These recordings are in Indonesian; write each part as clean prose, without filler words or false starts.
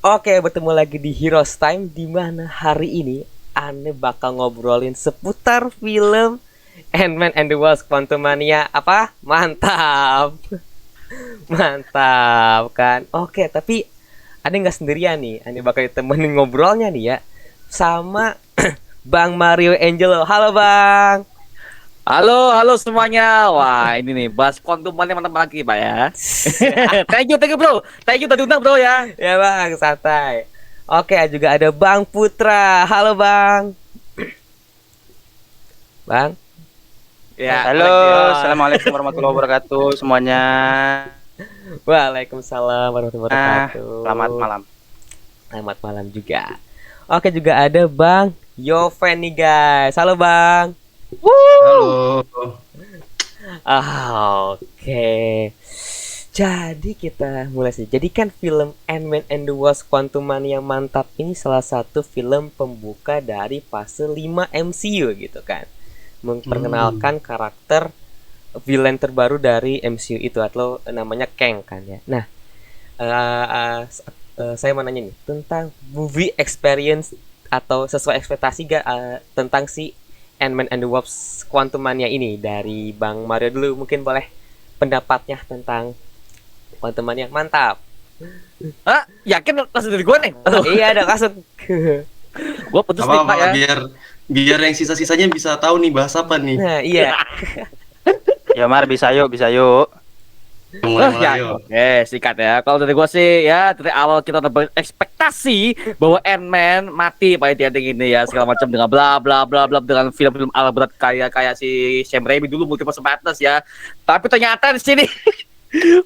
Oke, bertemu lagi di Heroes Time di mana hari ini Ane bakal ngobrolin seputar film Ant-Man and the Wasp Quantumania. Apa? Mantap. Mantap kan. Oke, tapi Ane nggak sendirian nih. Ane bakal ditemenin ngobrolnya nih ya sama Bang Mario Angelo. Halo Bang. Halo semuanya. Wah, ini nih bahas kontumannya mantap lagi, Pak ya. Thank you bro. Thank you tadi undang bro ya. Ya Bang, santai. Oke, juga ada Bang Putra. Halo Bang. Bang. Ya, Halo, ya. assalamualaikum warahmatullahi wabarakatuh semuanya. Waalaikumsalam warahmatullahi wabarakatuh. Selamat malam. Selamat malam juga. Oke, juga ada Bang Yoven nih guys. Halo Bang. Halo. Oke. Jadi kita mulai sih. Jadi kan film Ant-Man and the Wasp Quantumania mantap ini salah satu film pembuka dari fase 5 MCU gitu kan. Memperkenalkan karakter villain terbaru dari MCU itu atau namanya Kang kan ya. Nah, saya mau nanya nih tentang movie experience atau sesuai ekspektasi gak tentang si Ant-Man and the Wasp Quantumania ini. Dari Bang Mario dulu mungkin boleh pendapatnya tentang Quantumania. Mantap. Hah? Yakin langsung dari gue nih? Iya dong, langsung. Gue putus nih, Pak ya. Biar yang sisa-sisanya bisa tahu nih bahas apa nih. Nah, iya. Ya Mar, bisa yuk. Ya, oke, sikat ya. Kalau dari gue sih ya dari awal kita udah berekspektasi bahwa Ant-Man mati pada di ending ini ya, segala macam dengan bla bla bla bla dengan film-film ala berat kayak si Sam Raimi dulu Multiverse of Madness ya. Tapi ternyata di sini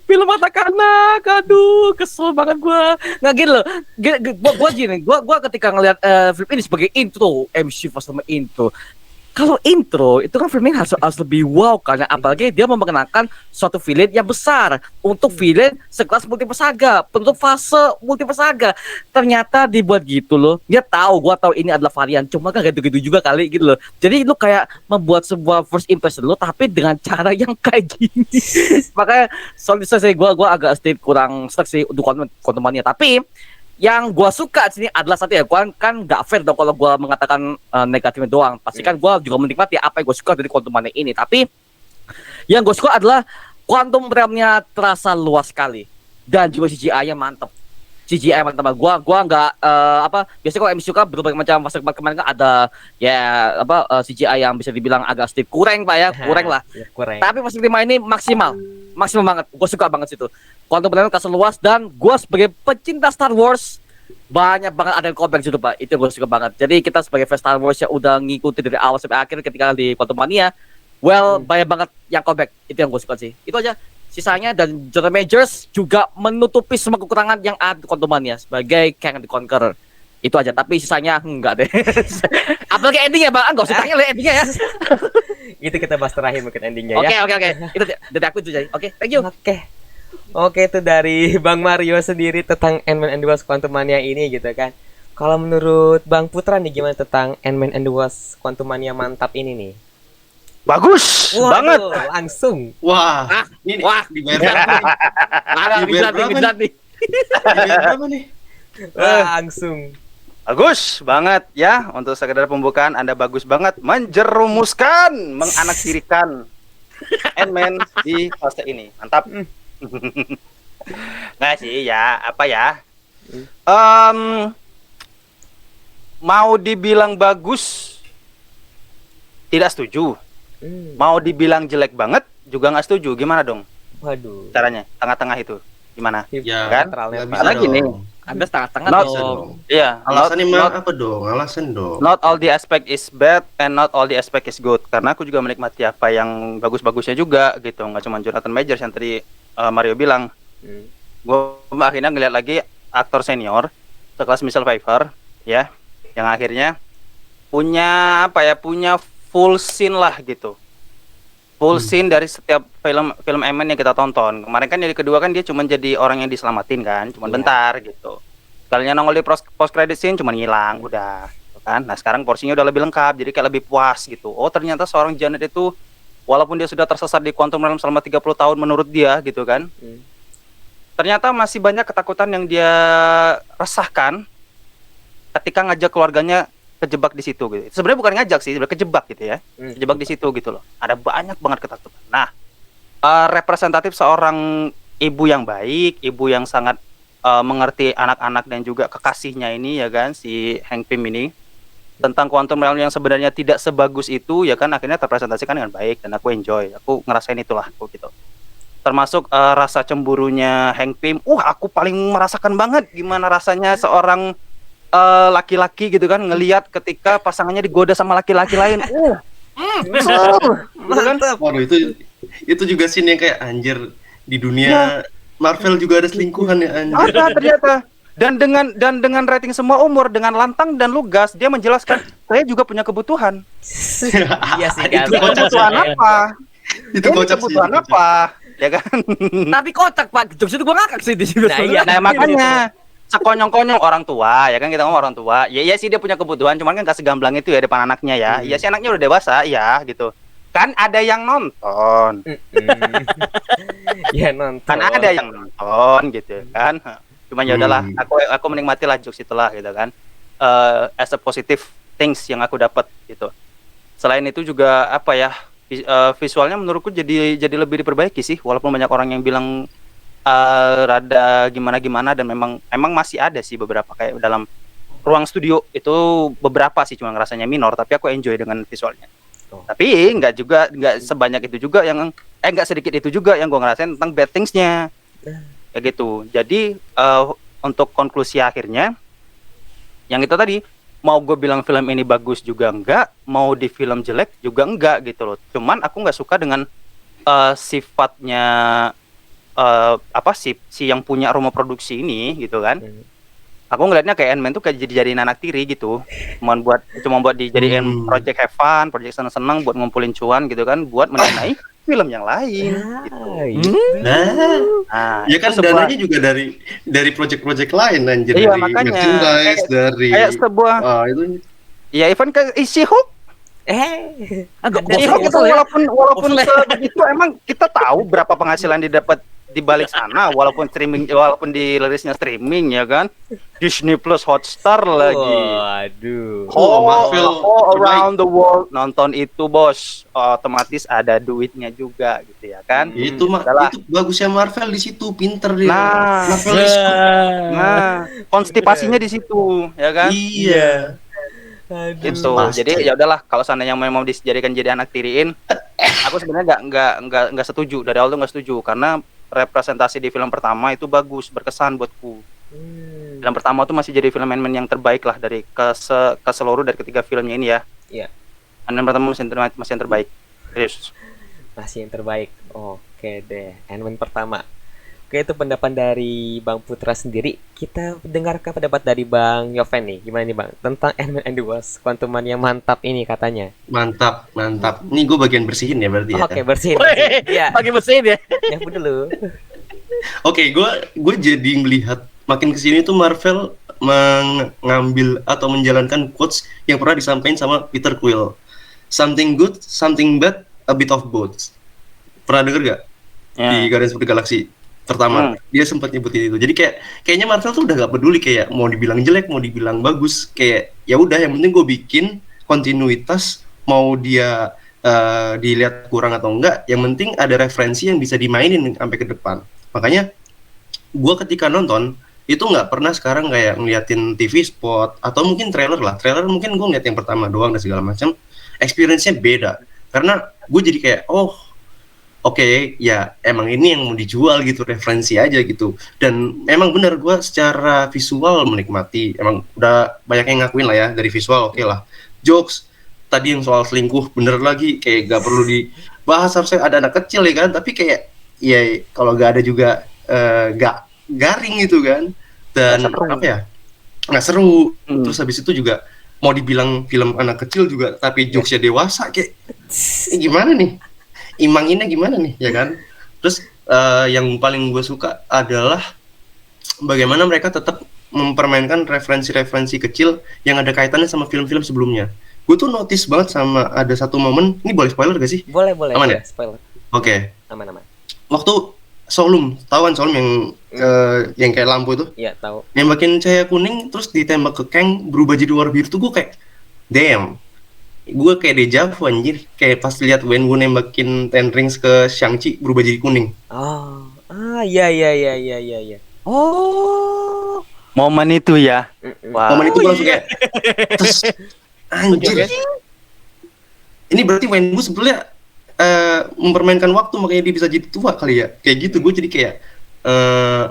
film mata kanak, aduh kesel banget gue. Nggak gini loh, gue ketika ngelihat film ini sebagai intro MCU Fast intro. Kalau intro itu kan filmnya harus lebih wow karena apalagi dia memperkenalkan suatu villain yang besar untuk villain sekelas Multiverse Saga, penutup fase Multiverse Saga. Ternyata dibuat gitu loh. Dia gua tahu ini adalah varian, cuma kan gak gitu juga kali gitu loh. Jadi lu kayak membuat sebuah first impression lu tapi dengan cara yang kayak gini. Makanya soalnya gua agak sedikit kurang stuck sih untuk Quantumania. Tapi yang gua suka di sini adalah satu ya, gua kan nggak fair dong kalau gua mengatakan negatifnya doang. Pasti kan gua juga menikmati apa yang gua suka dari Quantumania ini. Tapi yang gua suka adalah quantum realm-nya terasa luas sekali dan juga CGI-nya mantep. CGI mantep. Gua nggak biasanya kalau MCU kan berbagai macam fase kemarin kan ada ya CGI yang bisa dibilang agak sedikit kurang Pak ya, kurang lah. Ya, kurang. Tapi fase 5 ini maksimal banget. Gua suka banget situ. Quantum realm terasa luas dan gua sebagai pecinta Star Wars banyak banget ada callback situ Pak. Itu gue suka banget. Jadi kita sebagai fans Star Wars yang udah ngikutin dari awal sampai akhir ketika di Quantumania, banyak banget yang callback. Itu yang gue suka sih. Itu aja. Sisanya dan Jonathan Majors juga menutupi semua kekurangan yang ada di Quantumania sebagai Kang the Conqueror. Itu aja. Tapi sisanya enggak deh. Apalagi endingnya Bang. Enggak usah tanya lah endingnya ya. Itu kita bahas terakhir mungkin endingnya ya. Oke. Itu dari aku itu jadi. Oke, thank you. Oke, itu dari Bang Mario sendiri tentang Ant-Man and the Wasp Quantumania ini gitu kan. Kalau menurut Bang Putra nih gimana tentang Ant-Man and the Wasp Quantumania mantap ini nih? Bagus banget. Langsung. Wah, ini Wah. dibayar berapa nih? Bisa nih. Dibayar berapa nih? Langsung. Bagus banget ya. Untuk sekedar pembukaan Anda bagus banget menjerumuskan, menganaktirikan Ant-Man di fase ini. Mantap. Nggak sih ya, apa ya? Mau dibilang bagus tidak setuju. Mau dibilang jelek banget juga nggak setuju. Gimana dong Waduh. caranya? Tengah-tengah itu gimana? Ya, Kan? nggak bisa Karena gini. dong. Anda setengah-setengah Not- dong. Iya. Alasannya mah apa dong? Alasan dong. Not all the aspect is bad and not all the aspect is good. Karena aku juga menikmati apa yang bagus-bagusnya juga gitu. Nggak cuma Jonathan Majors yang tadi Mario bilang. Gue akhirnya ngeliat lagi aktor senior sekelas Michelle Pfeiffer ya, yang akhirnya punya full scene lah gitu. Full scene dari setiap film Ant-Man yang kita tonton. Kemarin kan yang kedua kan dia cuma jadi orang yang diselamatin kan, cuma bentar gitu. Kalinya nongol di post credit scene cuma ngilang, udah gitu kan. Nah, sekarang porsinya udah lebih lengkap, jadi kayak lebih puas gitu. Oh, ternyata seorang Janet itu walaupun dia sudah tersesat di quantum realm selama 30 tahun menurut dia gitu kan. ternyata masih banyak ketakutan yang dia resahkan ketika ngajak keluarganya kejebak di situ gitu. Sebenarnya bukan ngajak sih, sebenarnya kejebak gitu ya. Kejebak di situ gitu loh. Ada banyak banget ketakutan. Nah, representatif seorang ibu yang baik, ibu yang sangat mengerti anak-anak dan juga kekasihnya ini ya kan, si Hank Pym ini, tentang quantum realm yang sebenarnya tidak sebagus itu ya kan, akhirnya terpresentasikan dengan baik dan aku enjoy. Aku ngerasain itulah aku gitu. Termasuk rasa cemburunya Hank Pym. Aku paling merasakan banget gimana rasanya seorang laki-laki gitu kan ngelihat ketika pasangannya digoda sama laki-laki lain. Gitu kan? Waduh, itu juga scene yang kayak anjir, di dunia Marvel juga ada selingkuhan ya anjir. Ada ternyata. Dan dengan rating semua umur, dengan lantang dan lugas, dia menjelaskan saya juga punya kebutuhan. Iya sih Itu kan. kebutuhan apa? Itu kocak sih. Kebutuhan apa? Ya kan? Tapi kocak Pak, jokes itu gua ngakak sih di sini. Nah, iya. Nah makanya sekonyong-konyong orang tua ya kan, kita ngomong orang tua. Ya iya sih dia punya kebutuhan, cuman kan gak segamblang itu ya depan anaknya ya. Iya sih anaknya udah dewasa ya gitu. Kan ada yang nonton. Ya nonton. Kan ada yang nonton gitu kan. Cuman ya udahlah, aku menikmati lah jokes itulah gitu kan. As a positive things yang aku dapat gitu. Selain itu juga apa ya, visualnya menurutku jadi lebih diperbaiki sih, walaupun banyak orang yang bilang rada gimana dan memang masih ada sih beberapa kayak dalam ruang studio itu beberapa sih cuma ngerasanya minor, tapi aku enjoy dengan visualnya. Tapi nggak sebanyak itu juga yang nggak sedikit itu juga yang gue ngerasain tentang bad things-nya. Kayak gitu. Jadi untuk konklusi akhirnya yang itu tadi, mau gue bilang film ini bagus juga enggak, mau di film jelek juga enggak gitu loh. Cuman aku nggak suka dengan sifatnya si yang punya rumah produksi ini gitu kan. Aku ngelihatnya kayak Ant-Man tuh kayak jadiin anak tiri gitu. Cuma buat dijadiin project have fun, project seneng-seneng buat ngumpulin cuan gitu kan, buat mendanai film yang lain gitu. Nah, ya kan dananya juga dari project-project lain anjir, iya, dari makanya merchandise, dari kayak sebuah itu ya even ke isi Hulk. Hulk itu walaupun begitu emang kita tahu berapa penghasilan didapat di balik sana, walaupun dirilisnya streaming ya kan, Disney Plus Hotstar lagi. Waduh. Marvel around the world nonton itu bos, otomatis ada duitnya juga gitu ya kan. Itu bagusnya Marvel di situ, pinter dia. Marvel konstipasinya di situ ya kan. Iya. Gitu. Jadi ya udahlah, kalau seandainya memang dijadikan jadi anak tiriin, aku sebenarnya nggak setuju, dari awal tuh nggak setuju, karena representasi di film pertama itu bagus, berkesan buatku. Film pertama tuh masih jadi film Ant-Man yang terbaik lah dari keseluruh dari ketiga filmnya ini ya. Iya. Ant-Man pertama masih yang terbaik. Serius. Masih yang terbaik. Oke deh, Ant-Man pertama. Oke, itu pendapat dari Bang Putra sendiri. Kita dengarkan pendapat dari Bang Yoven nih. Gimana nih Bang tentang Ant-Man and the Wasp, Quantumania yang mantap ini katanya. Mantap. Ini gue bagian bersihin ya berarti ya. Oke, bersihin. Iya. Pagi bersihin ya. Nyapu dulu. Oke, gue jadi melihat makin kesini tuh Marvel mengambil atau menjalankan quotes yang pernah disampaikan sama Peter Quill. Something good, something bad, a bit of both. Pernah denger gak? Di Guardians of the Galaxy pertama dia sempat nyebutin itu. Jadi kayaknya Marvel tuh udah gak peduli kayak mau dibilang jelek, mau dibilang bagus, kayak ya udah yang penting gue bikin kontinuitas, mau dia dilihat kurang atau enggak, yang penting ada referensi yang bisa dimainin sampai ke depan. Makanya gue ketika nonton itu nggak pernah sekarang kayak ngeliatin TV spot atau mungkin trailer mungkin gue ngeliat yang pertama doang dan segala macam, experience-nya beda karena gue jadi kayak Oke, ya emang ini yang mau dijual gitu, referensi aja gitu. Dan emang bener gue secara visual menikmati, emang udah banyak yang ngakuin lah ya dari visual, oke lah. Jokes, tadi yang soal selingkuh bener lagi, kayak gak perlu dibahas, harusnya ada anak kecil ya kan, tapi kayak ya kalau gak ada juga gak garing gitu kan. Dan apa ya, gak seru. Terus habis itu juga mau dibilang film anak kecil juga, tapi jokesnya dewasa, kayak gimana nih? Imanginnya gimana nih ya kan. Terus yang paling gue suka adalah bagaimana mereka tetap mempermainkan referensi-referensi kecil yang ada kaitannya sama film-film sebelumnya. Gue tuh notice banget sama ada satu momen, ini boleh spoiler gak sih? Boleh Aman ya? Spoiler. Oke. Aman. Waktu Solum, tahu kan Solum yang kayak lampu itu, Iya, tahu. nembakin cahaya kuning terus ditembak ke Kang berubah jadi warna biru tuh gue kayak damn, gue kayak deja vu anjir, kayak pas lihat Wenwu nembakin Ten Rings ke Shang-Chi berubah jadi kuning. Oh, iya iya iya iya iya iya. Oh. Momen itu ya. Wah. Momen itu gue langsung kayak terus anjir. Ini berarti Wenwu sebetulnya mempermainkan waktu makanya dia bisa jadi tua kali ya. Kayak gitu gue jadi kayak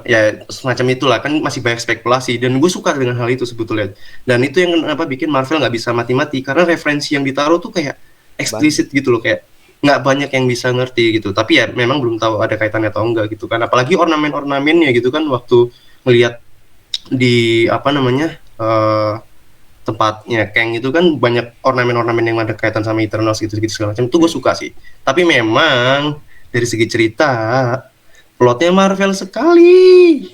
ya semacam itulah, kan masih banyak spekulasi dan gue suka dengan hal itu sebetulnya. Dan itu yang kenapa bikin Marvel nggak bisa mati-mati, karena referensi yang ditaruh tuh kayak eksplisit gitu loh, kayak nggak banyak yang bisa ngerti gitu. Tapi ya memang belum tahu ada kaitannya atau enggak gitu kan. Apalagi ornamen-ornamennya gitu kan, waktu ngelihat di apa namanya tempatnya Kang itu kan banyak ornamen-ornamen yang ada kaitan sama Eternals gitu-gitu segala macam. Itu gue suka sih. Tapi memang dari segi cerita plotnya Marvel sekali.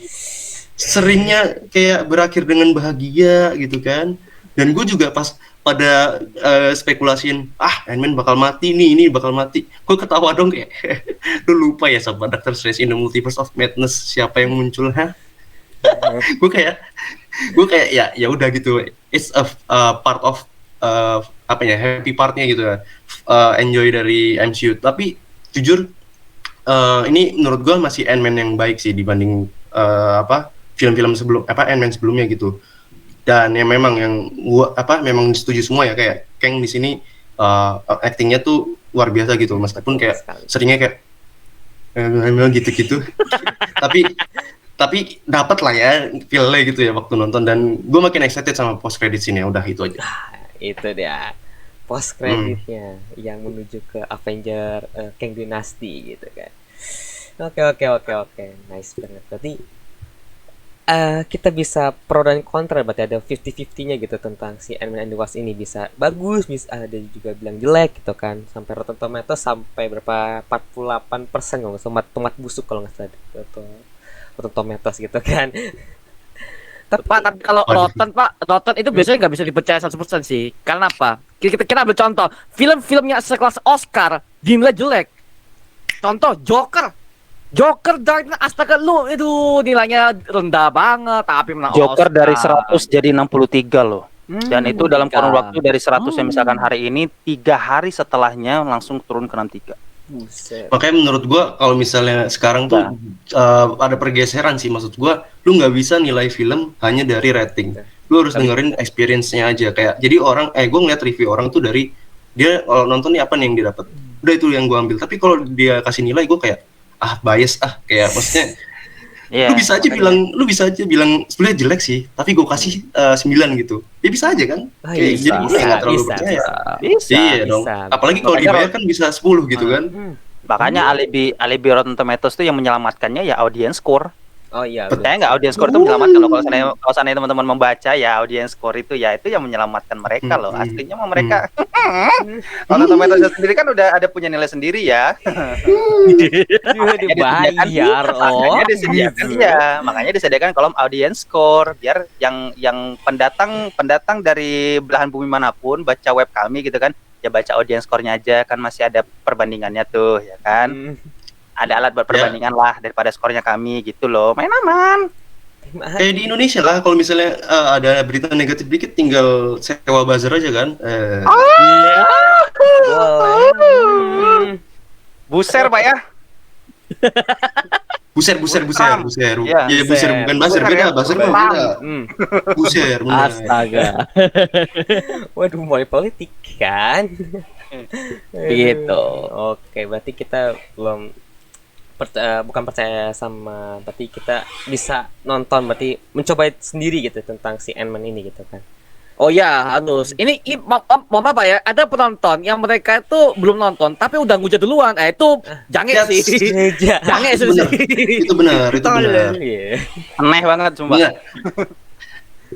Seringnya kayak berakhir dengan bahagia gitu kan. Dan gue juga pas pada spekulasiin Ant-Man bakal mati nih, ini bakal mati. Gue ketawa dong kayak lu lupa ya sama Doctor Strange in the Multiverse of Madness siapa yang muncul gue kayak ya udah gitu, it's a part of apa ya, happy partnya gitu ya, enjoy dari MCU. Tapi jujur ini menurut gue masih Ant-Man yang baik sih dibanding film-film sebelum Ant-Man sebelumnya gitu. Dan ya memang yang gua memang setuju semua ya, kayak Kang di sini actingnya tuh luar biasa gitu, meskipun kayak seringnya kayak gitu-gitu. tapi dapat lah ya feel-nya gitu ya waktu nonton, dan gue makin excited sama post credit scene, ya udah itu aja. Itu dia post creditnya yang menuju ke Avenger Kang Dynasty gitu kan. Oke, nice banget. Berarti kita bisa pro dan kontra, berarti ada 50-50-nya gitu tentang si Ant-Man and the Wasp ini. Bisa bagus, bisa ada juga bilang jelek gitu kan. Sampai Rotten Tomatoes sampai berapa 48% kalau nggak salah, tomat busuk kalau nggak salah atau Rotten Tomatoes gitu kan. Tapi kalau Rotten itu biasanya nggak bisa dipercaya 100% sih. Karena apa? Kita ambil contoh, film-filmnya sekelas Oscar dinilai jelek. Contoh Joker Dark Knight, astaga lu itu nilainya rendah banget tapi menang Joker Oscar. dari 100 jadi 63 loh. Dan itu dalam kurun waktu dari 100 yang misalkan hari ini 3 hari setelahnya langsung turun ke 63. Buset. Makanya menurut gua kalau misalnya sekarang tuh ada pergeseran sih, maksud gua lu nggak bisa nilai film hanya dari rating, lu harus dengerin experience-nya aja. Kayak jadi orang gua ngeliat review orang tuh dari dia kalau nonton nih apa nih yang dia dapat, udah itu yang gua ambil. Tapi kalau dia kasih nilai gua kayak bias kayak maksudnya lu bisa aja bilang sebenarnya jelek sih, tapi gue kasih 9 gitu. Ya bisa aja kan? Kayak jadi gue nggak terlalu percaya. Bisa. Iya dong. Apalagi kalau dibayar kan bisa 10 gitu kan. Makanya alibi Rotten Tomatoes itu yang menyelamatkannya ya audience score. Oh iya. Percaya nggak audience score itu menyelamatkan loh. Kalau seandainya teman-teman membaca ya audience score itu ya itu yang menyelamatkan mereka loh. Aslinya mah mereka. Rotten Tomatoes sendiri kan udah ada punya nilai sendiri ya. Dibayar makanya disediakan kolom audience score biar yang pendatang dari belahan bumi manapun baca web kami gitu kan, ya baca audience score-nya aja kan, masih ada perbandingannya tuh ya kan. Ada alat buat perbandingan lah daripada skornya kami gitu loh. Main aman. Kayak di Indonesia lah, kalau misalnya ada berita negatif dikit tinggal sewa buzzer aja kan. Buser Pak ya. Buser. Iya, ya, buser bukan buzzer, beda. Buzzer mah beda. Buser, benar. Astaga. Waduh, mulai politik kan. Gitu. Oke, berarti kita belum bukan percaya sama, berarti kita bisa nonton, berarti mencoba sendiri gitu tentang si Ant-Man ini gitu kan. Oh ya, harus. Ini mau apa ya? Ada penonton yang mereka itu belum nonton tapi udah ngujat duluan. Itu jange sih. Jange sih. Itu benar. Aneh banget sumpah. Benar.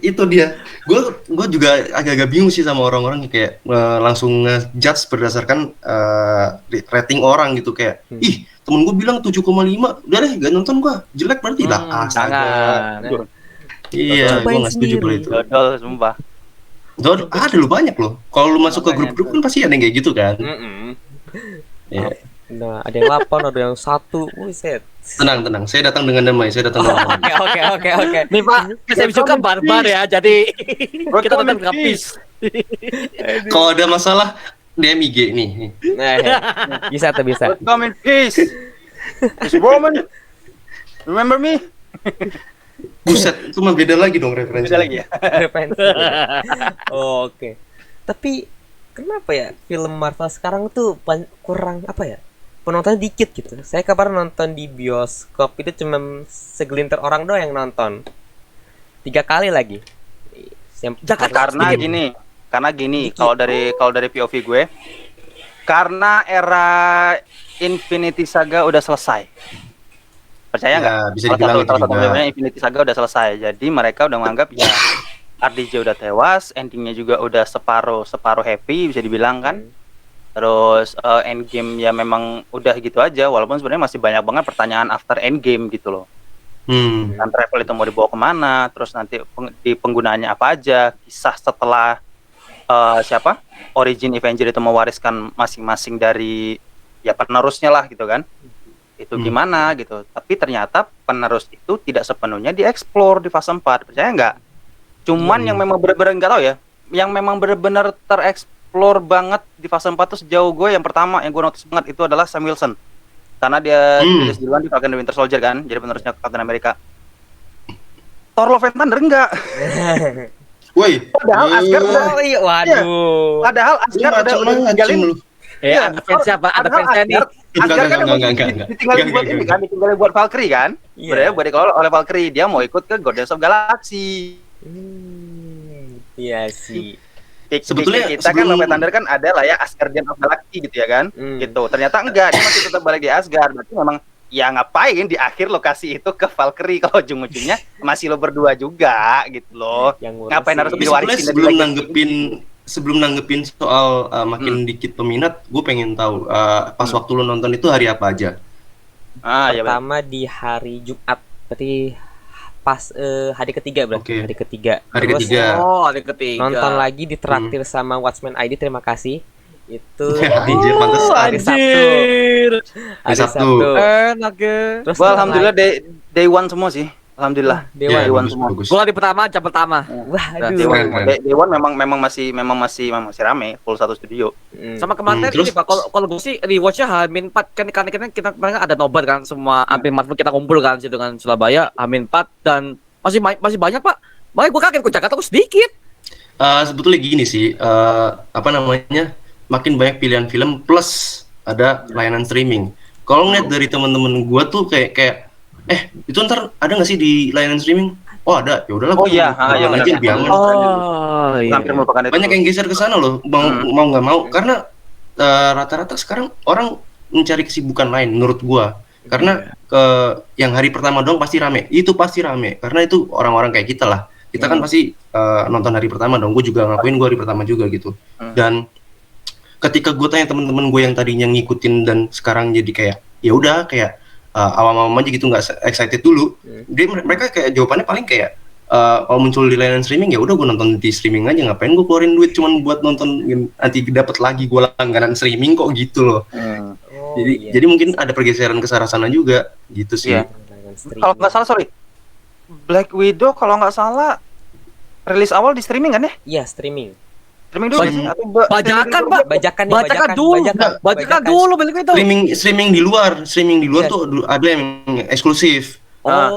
Itu dia. Gue juga agak-agak bingung sih sama orang-orang yang kayak langsung ngejudge berdasarkan rating orang gitu, kayak temen gue bilang 7,5, udah deh gak nonton gue, jelek berarti lah. Jangan. Iya, gue nggak setuju kalau itu. Dodol sumpah. Ada lu banyak loh. Kalau lu masuk ke grup-grup kan pasti ada yang kayak gitu kan. Ya. Nah, ada yang 8, ada yang 1. Buset. Tenang, tenang. Saya datang dengan damai. Saya datang dengan damai. Oke. Nih Pak, saya juga barbar ya, jadi kita datang ke peace. Kalau ada masalah DM IG nih. Nah, bisa tuh bisa. Welcome in peace. Miss Roman. Remember me? Buset, itu mah beda lagi dong referensi. Beda lagi ya. Referensi. Oh, oke. Tapi kenapa ya film Marvel sekarang tuh kurang apa ya? Penontonnya dikit gitu. Saya kemarin nonton di bioskop itu cuma segelintir orang doang yang nonton. 3 kali lagi. Karena gini, kalau dari POV gue, karena era Infinity Saga udah selesai. Percaya nggak? Ya, bisa dibilang itu juga. Filmnya Infinity Saga udah selesai. Jadi mereka udah menganggap ya RDJ udah tewas, endingnya juga udah separuh happy bisa dibilang kan. Terus endgame ya memang udah gitu aja, walaupun sebenarnya masih banyak banget pertanyaan after endgame gitu loh. Dan travel itu mau dibawa kemana, terus nanti di penggunaannya apa aja, kisah setelah Origin Avenger itu mewariskan masing-masing dari ya penerusnya lah gitu kan. Itu gimana gitu. Tapi ternyata penerus itu tidak sepenuhnya dieksplor di fase 4, percaya nggak? Cuman yang memang benar-benar nggak tahu ya, yang memang benar-benar tereksplor banget di fase 4 tuh sejauh gue yang pertama yang gue notice banget itu adalah Sam Wilson. Karena dia tulis duluan di Falcon and Winter Soldier kan, jadi penerusnya Captain America. Thor Love and Thunder enggak. Woi, Padahal Asgard udah, waduh. padahal Asgard udah ditinggalin. Ya, ada fans siapa? Ada fansnya nih. Asgard kan ditinggalin buat ini kan, ditinggalin buat Valkyrie kan. Sebenarnya buat dikelola oleh Valkyrie, dia mau ikut ke Guardians of Galaxy. Iya sih. Sebetulnya kita kan Love and Thunder kan ada lah ya Asgardian of Galaxy gitu ya kan. Gitu. Ternyata enggak, dia masih tetap balik di Asgard. Berarti memang ya ngapain di akhir lokasi itu ke Valkyrie kalau ujung-ujungnya masih lo berdua juga gitu loh. Ngapain harus diwarisin sebelum nanggepin soal makin dikit peminat, gue pengen tahu pas waktu lo nonton itu hari apa aja? Pertama di hari Jumat, berarti pas hari ketiga berarti. Hari ketiga. Oh, hari ketiga. Nonton lagi ditraktir sama Watchmen ID, terima kasih. Itu Anjir, pantes. hari Sabtu. Hari Sabtu. Enak ya. Terus alhamdulillah day one semua sih. Alhamdulillah. Day one semua. Gua di pertama, jam pertama. Waduh. Day one memang masih rame, full satu studio. Sama kemarin ini Pak, kalau gue sih rewatch-nya H-4 kan karena kita kemarin ada nobar kan semua hampir kita kumpul kan situ dengan Surabaya H-4 dan masih banyak Pak. Makanya gue kaget, gue Jakarta gue sedikit. Sebetulnya gini sih, makin banyak pilihan film plus ada layanan streaming. Kalau ngeliat dari teman-teman gue tuh kayak itu ntar ada nggak sih di layanan streaming? Oh ada, ya udahlah. Oh iya, aja lebih aman. Hampir melupakan itu. Banyak yang geser ke sana loh, mau nggak mau, karena rata-rata sekarang orang mencari kesibukan lain menurut gua. Karena yang hari pertama doang pasti rame, karena itu orang-orang kayak kita lah. Kita kan pasti nonton hari pertama dong. Gue juga ngakuin gue hari pertama juga gitu. Dan ketika gue tanya teman-teman gue yang tadinya ngikutin dan sekarang jadi kayak ya udah kayak awam-awam aja gitu, nggak excited dulu. Mereka kayak jawabannya paling kayak kalau muncul di layanan streaming ya udah gue nonton di streaming aja, ngapain gue keluarin duit cuman buat nonton, nanti dapat lagi gue langganan streaming kok gitu loh. Jadi mungkin ada pergeseran ke arah sana juga gitu sih. Kalau nggak salah Black Widow kalau nggak salah rilis awal di streaming kan ya? Iya, streaming. Streaming dulu sih atau bajakan Pak? Bajakan dulu balik itu. Streaming di luar tuh ada yang eksklusif.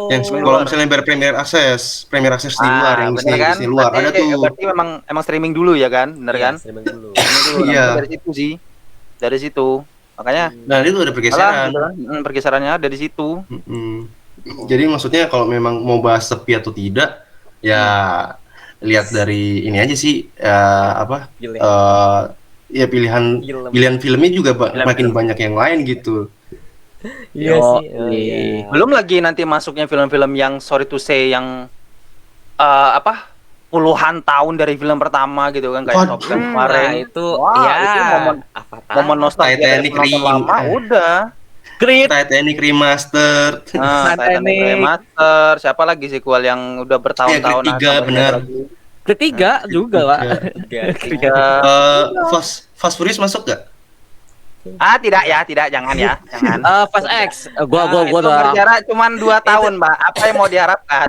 Yang kalau misalnya Premier Access di luar, yang di luar ada tuh. Berarti emang streaming dulu ya kan? Bener kan? Streaming dulu. Iya. Dari situ sih. Dari situ. Makanya nah itu ada pergeseran. Pergeserannya ada di situ. Jadi maksudnya kalau memang mau bahas sepi atau tidak ya lihat dari ini aja sih pilihan filmnya juga makin banyak yang lain gitu. Iya sih. Belum lagi nanti masuknya film-film yang sorry to say yang puluhan tahun dari film pertama gitu kan, kayak Top Gun kemarin. Itu momen nostalgia dari film lama udah. Titanic Remastered. Titanic Remaster. Siapa lagi sequel yang udah bertahun-tahun? Ketiga benar. Ketiga juga Pak. Fast Furious masuk gak? Tidak ya, tidak, jangan ya, jangan. Fast X, gua Itu udah berjarak cuma 2 tahun, Mbak. Apa yang mau diharapkan?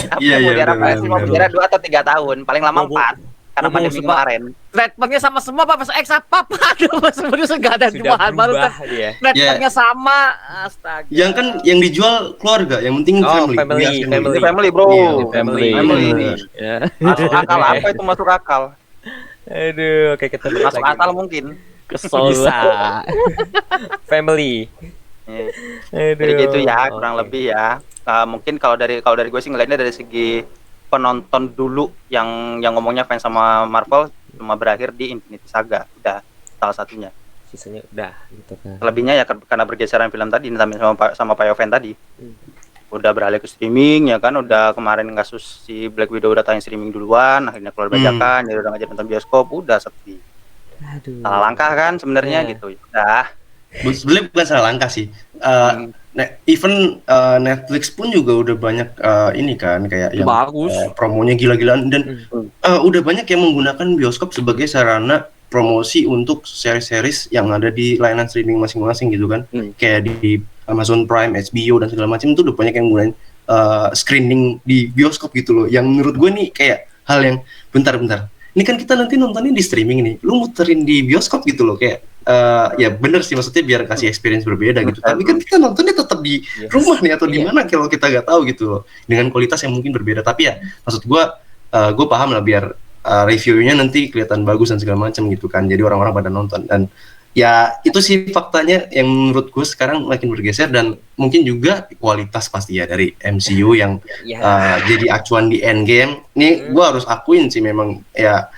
Apa Iya, yang mau iya, diharapkan benar, sih? Mau benar. berjarak 2 atau 3 tahun, paling lama Bobo. 4 karena Bobo, pandemi sumpah. kemarin. treatmentnya sama semua Pak, Fast X apa aduh sebenarnya nggak ada Sudah jualan baru berubah dia. treatmentnya sama, astaga. Yang kan yang dijual keluarga, yang penting Oh, family. family, Iya, Ini family, Bro. Iya, family. Family. Ya. Masuk akal apa itu masuk akal? Aduh, oke kita bahas Masuk lagi akal nih. mungkin. Kesel Bisa. banget. Family. Iya. Aduh. Jadi gitu ya, kurang Oke. lebih ya. Mungkin kalau dari gue sih ngelihatnya dari segi penonton dulu yang ngomongnya fans sama Marvel cuma berakhir di Infinity Saga, udah salah satunya. Sisanya udah gitu kan. Lebihnya ya karena bergeseran film tadi sama Payoven tadi. Hmm. Udah beralih ke streaming ya kan, udah kemarin kasus si Black Widow udah tayang streaming duluan, akhirnya keluar bajakan, jadi udah ngajak nonton bioskop, udah sepi. Aduh. Salah langkah kan sebenarnya Iya. gitu. Udah. Sebenarnya bukan salah langkah sih. Even Netflix pun juga udah banyak ini kan kayak yang Bagus. promonya gila-gilaan dan udah banyak yang menggunakan bioskop sebagai sarana promosi untuk series-series yang ada di layanan streaming masing-masing gitu kan. Kayak di Amazon Prime, HBO dan segala macam itu udah banyak yang gunain screening di bioskop gitu loh. Yang menurut gue nih kayak hal yang bentar-bentar. Ini kan kita nanti nontonnya di streaming nih. Lu muterin di bioskop gitu loh kayak ya bener sih maksudnya biar kasih experience berbeda gitu. Tapi kan kita nontonnya tetap di rumah nih atau di Iya. mana kalau kita nggak tahu gitu loh. Dengan kualitas yang mungkin berbeda. Tapi ya maksud gue paham lah biar reviewnya nanti kelihatan bagus dan segala macam gitu kan. Jadi orang-orang pada nonton dan ya itu sih faktanya yang menurut gue sekarang makin bergeser dan mungkin juga kualitas pasti ya dari MCU yang Ya. jadi acuan di Endgame. Nih gue harus akuin sih memang ya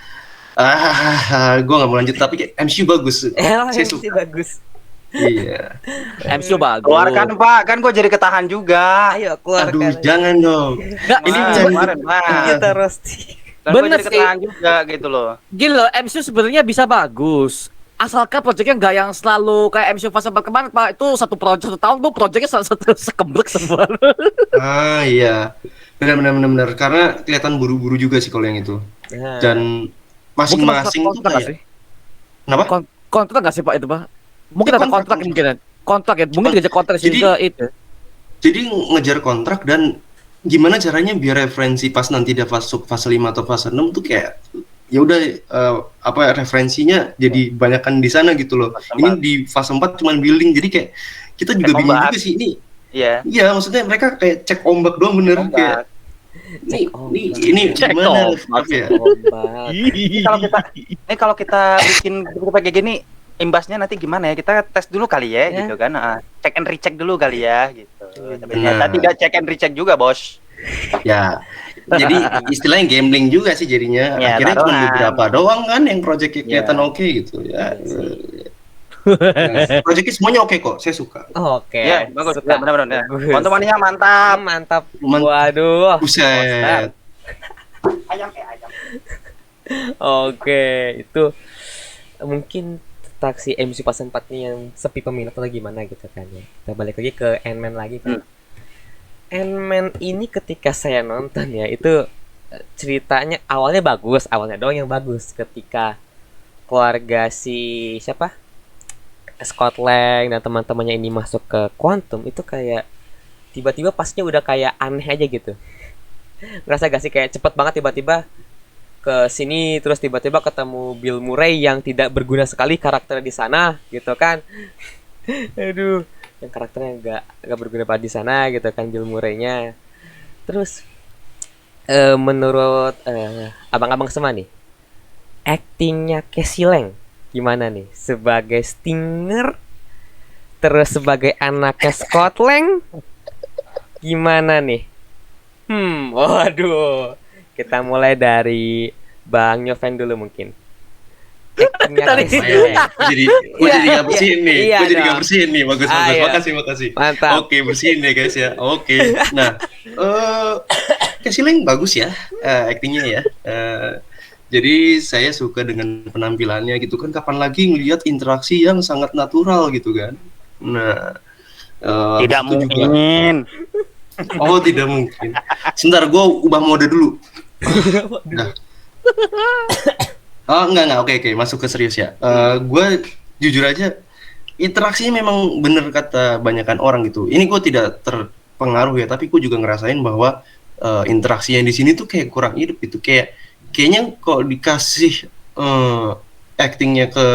gue nggak mau lanjut tapi kayak MCU bagus. Saya MC suka. bagus. Iya. MCU bagus. Keluarkan Pak, kan gue jadi ketahan juga. Ayo keluarkan. Aduh, jangan dong. Nggak, Ini Jangan. kemarin Pak. Kita roasting. Kan gue Bener jadi sih. ketahan juga gitu loh. Gini loh, MCU sebenarnya bisa bagus. Asalkan proyeknya nggak yang selalu kayak MCU fase 4 kemarin Pak, itu satu proyek 1 tahun tuh proyeknya satu sekemblek semua. Iya. Benar. Karena kelihatan buru-buru juga sih kalau yang itu. Nah, Dan masing-masing tuh kontrak nggak kayak sih? kenapa? Kontrak nggak sih Pak itu Pak? Mungkin Ya, ada kontrak. kontrak mungkin. Kontrak ya, mungkin dikejar kontrak sih Jadi- ke itu. Jadi ngejar kontrak dan gimana caranya biar referensi pas nanti dia masuk fase 5 atau fase 6 tuh kayak ya udah referensinya jadi banyakan di sana gitu loh. Fase Ini 4. di fase 4 cuman building jadi kayak kita juga Cek bingung ombak. juga sih ini. Iya. Iya, maksudnya mereka kayak cek ombak doang bener Ombak. kayak Cek ombak. ini Cek gimana ombak. ya? ombak. Kalau kita bikin kayak gini, imbasnya nanti gimana ya? Kita tes dulu kali ya, Ya. gitu kan. Check and recheck dulu kali ya, gitu. Tapi Benar. ternyata tidak check and recheck juga, Bos. Ya. Jadi istilahnya gambling juga sih jadinya. Ya, Akhirnya cuma taruhan. beberapa doang kan yang proyeknya kelihatan Ya. oke gitu ya. Iya Proyeknya semuanya oke kok, saya suka. Oke. Ya, bagus. Suka. Ya, benar-benar. Ya. Bagus. Kontomania mantap. Mantap. Man- Waduh. Buset. Ayam ayam. Oke, itu mungkin tentang si MC pas 4 nih yang sepi peminat atau gimana gitu kan ya. Kita balik lagi ke Ant-Man lagi kan. Ant-Man ini ketika saya nonton ya itu ceritanya awalnya bagus, awalnya doang yang bagus ketika keluarga si siapa? Scott Lang dan teman-temannya ini masuk ke Quantum itu kayak tiba-tiba pasnya udah kayak aneh aja gitu. Ngerasa gak sih kayak cepet banget tiba-tiba ke sini terus tiba-tiba ketemu Bill Murray yang tidak berguna sekali karakternya di sana gitu kan. Aduh, yang karakternya nggak berguna banget di sana gitu kan Bill Murray-nya. Terus menurut abang-abang semua nih, actingnya Casey Lang gimana nih sebagai Stinger, terus sebagai anaknya Scott Lang gimana nih? Waduh, kita mulai dari Bang Nyoven dulu mungkin. Actingnya Casey Lang. Gue jadi nggak bersihin nih. Iya Gue jadi nggak dong. bersihin nih. Bagus. Ayo. Makasih. Mantap. Oke, bersihin deh guys ya. Oke. Nah, Casey Lang bagus ya aktingnya ya. Jadi saya suka dengan penampilannya gitu kan. Kapan lagi ngelihat interaksi yang sangat natural gitu kan. Nah, Tidak itu juga- mungkin. Oh, tidak mungkin. Sebentar, gue ubah mode dulu. Nah. Oh, enggak. Oke. Masuk ke serius ya. Gue jujur aja interaksinya memang bener kata banyakan orang gitu. Ini gue tidak terpengaruh ya, tapi gue juga ngerasain bahwa interaksi yang di sini tuh kayak kurang hidup gitu. Kayaknya kalau dikasih actingnya ke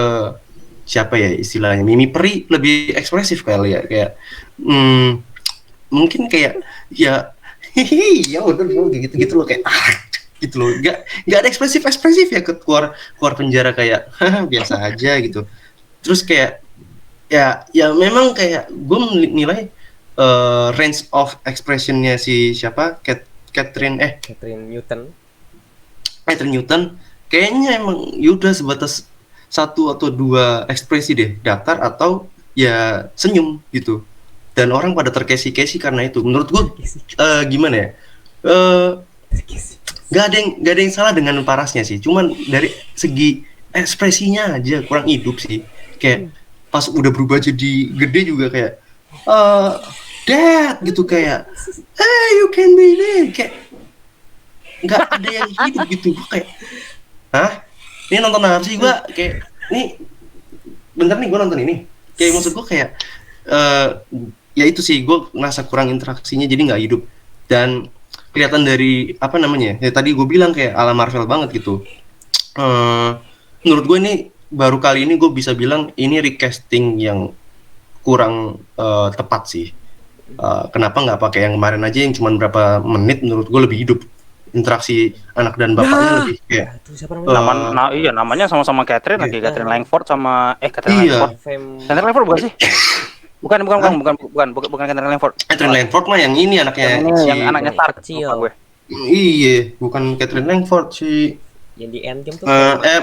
siapa ya istilahnya, Mimi Peri lebih ekspresif kali ya, kayak mungkin kayak ya hihi ya udah gitu loh, kayak gitu loh, nggak ada ekspresif ya, keluar penjara kayak biasa aja gitu. Terus kayak ya memang kayak gue nilai range of expressionnya si siapa Catherine Newton kayaknya emang yaudah sebatas satu atau dua ekspresi deh, datar atau ya senyum gitu, dan orang pada terkesi-kesi karena itu. Menurut gue gimana ya, nggak ada yang salah dengan parasnya sih, cuman dari segi ekspresinya aja kurang hidup sih. Kayak pas udah berubah jadi gede juga kayak dad gitu, kayak hey you can be there, kayak nggak ada yang hidup gitu. Gue kayak ini nonton apa sih gue, kayak nih bentar nih gue nonton ini, kayak maksud gue kayak ya itu sih, gue ngerasa kurang interaksinya jadi nggak hidup. Dan kelihatan dari apa namanya ya, tadi gue bilang kayak ala Marvel banget gitu. Menurut gue ini baru kali ini gue bisa bilang ini recasting yang kurang tepat sih. Kenapa nggak pakai yang kemarin aja yang cuma berapa menit, menurut gue lebih hidup. Interaksi anak dan bapaknya lebih kayak namanya sama-sama Catherine lagi, Catherine Langford sama Catherine Langford. Catherine Langford bukan sih? Bukan Catherine Langford. Catherine Langford mah yang ini anaknya yang anaknya Stark kecil. gue. Iya, bukan Catherine Langford sih. Yang di Endgame tuh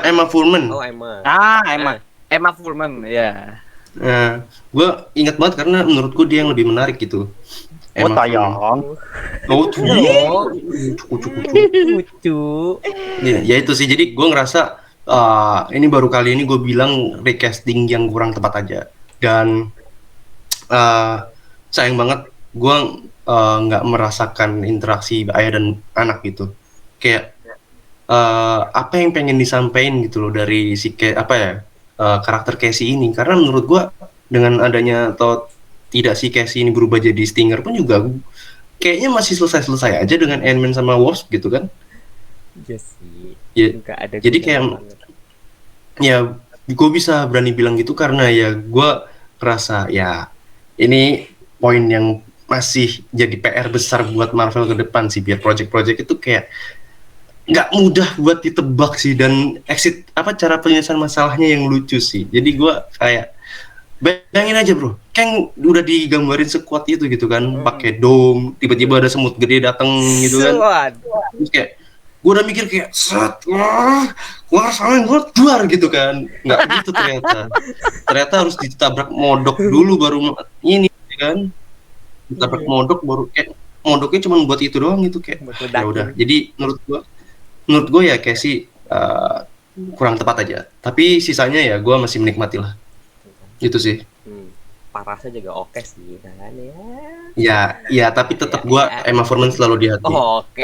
Emma Fullman. Oh, Emma. Emma Fullman ya. Gue ingat banget karena menurutku dia yang lebih menarik gitu. Tayang. Lucu. Ya itu sih, jadi gue ngerasa ini baru kali ini gue bilang recasting yang kurang tepat aja. Dan sayang banget gue nggak merasakan interaksi ayah dan anak gitu. Kayak apa yang pengen disampaikan gitu loh dari si karakter Casey ini. Karena menurut gue dengan adanya atau tidak si Casey ini berubah jadi Stinger pun juga kayaknya masih selesai aja dengan Ant-Man sama Wasp gitu kan. Iya sih. Ya, nggak ada jadi kayak ya gue bisa berani bilang gitu karena ya gue ngerasa ya ini poin yang masih jadi PR besar buat Marvel ke depan sih, biar project-project itu kayak nggak mudah buat ditebak sih, dan cara penyelesaian masalahnya yang lucu sih. Jadi gue kayak bayangin aja bro, Kang udah digambarin sekuat itu gitu kan, pakai dom, tiba-tiba ada semut gede datang gitu kan. Terus kayak gue udah mikir kayak gue harus salahin gue duar gitu kan, nggak gitu ternyata harus ditabrak modok dulu baru ini kan, ditabrak modok baru kayak modoknya cuma buat itu doang gitu, kayak ya udah. Jadi menurut gue ya Casey kurang tepat aja, tapi sisanya ya gue masih menikmati lah. Gitu sih. Parasnya juga oke sih kan ya. Ya, tapi tetap gua Emma Fullman selalu di hati. Oke.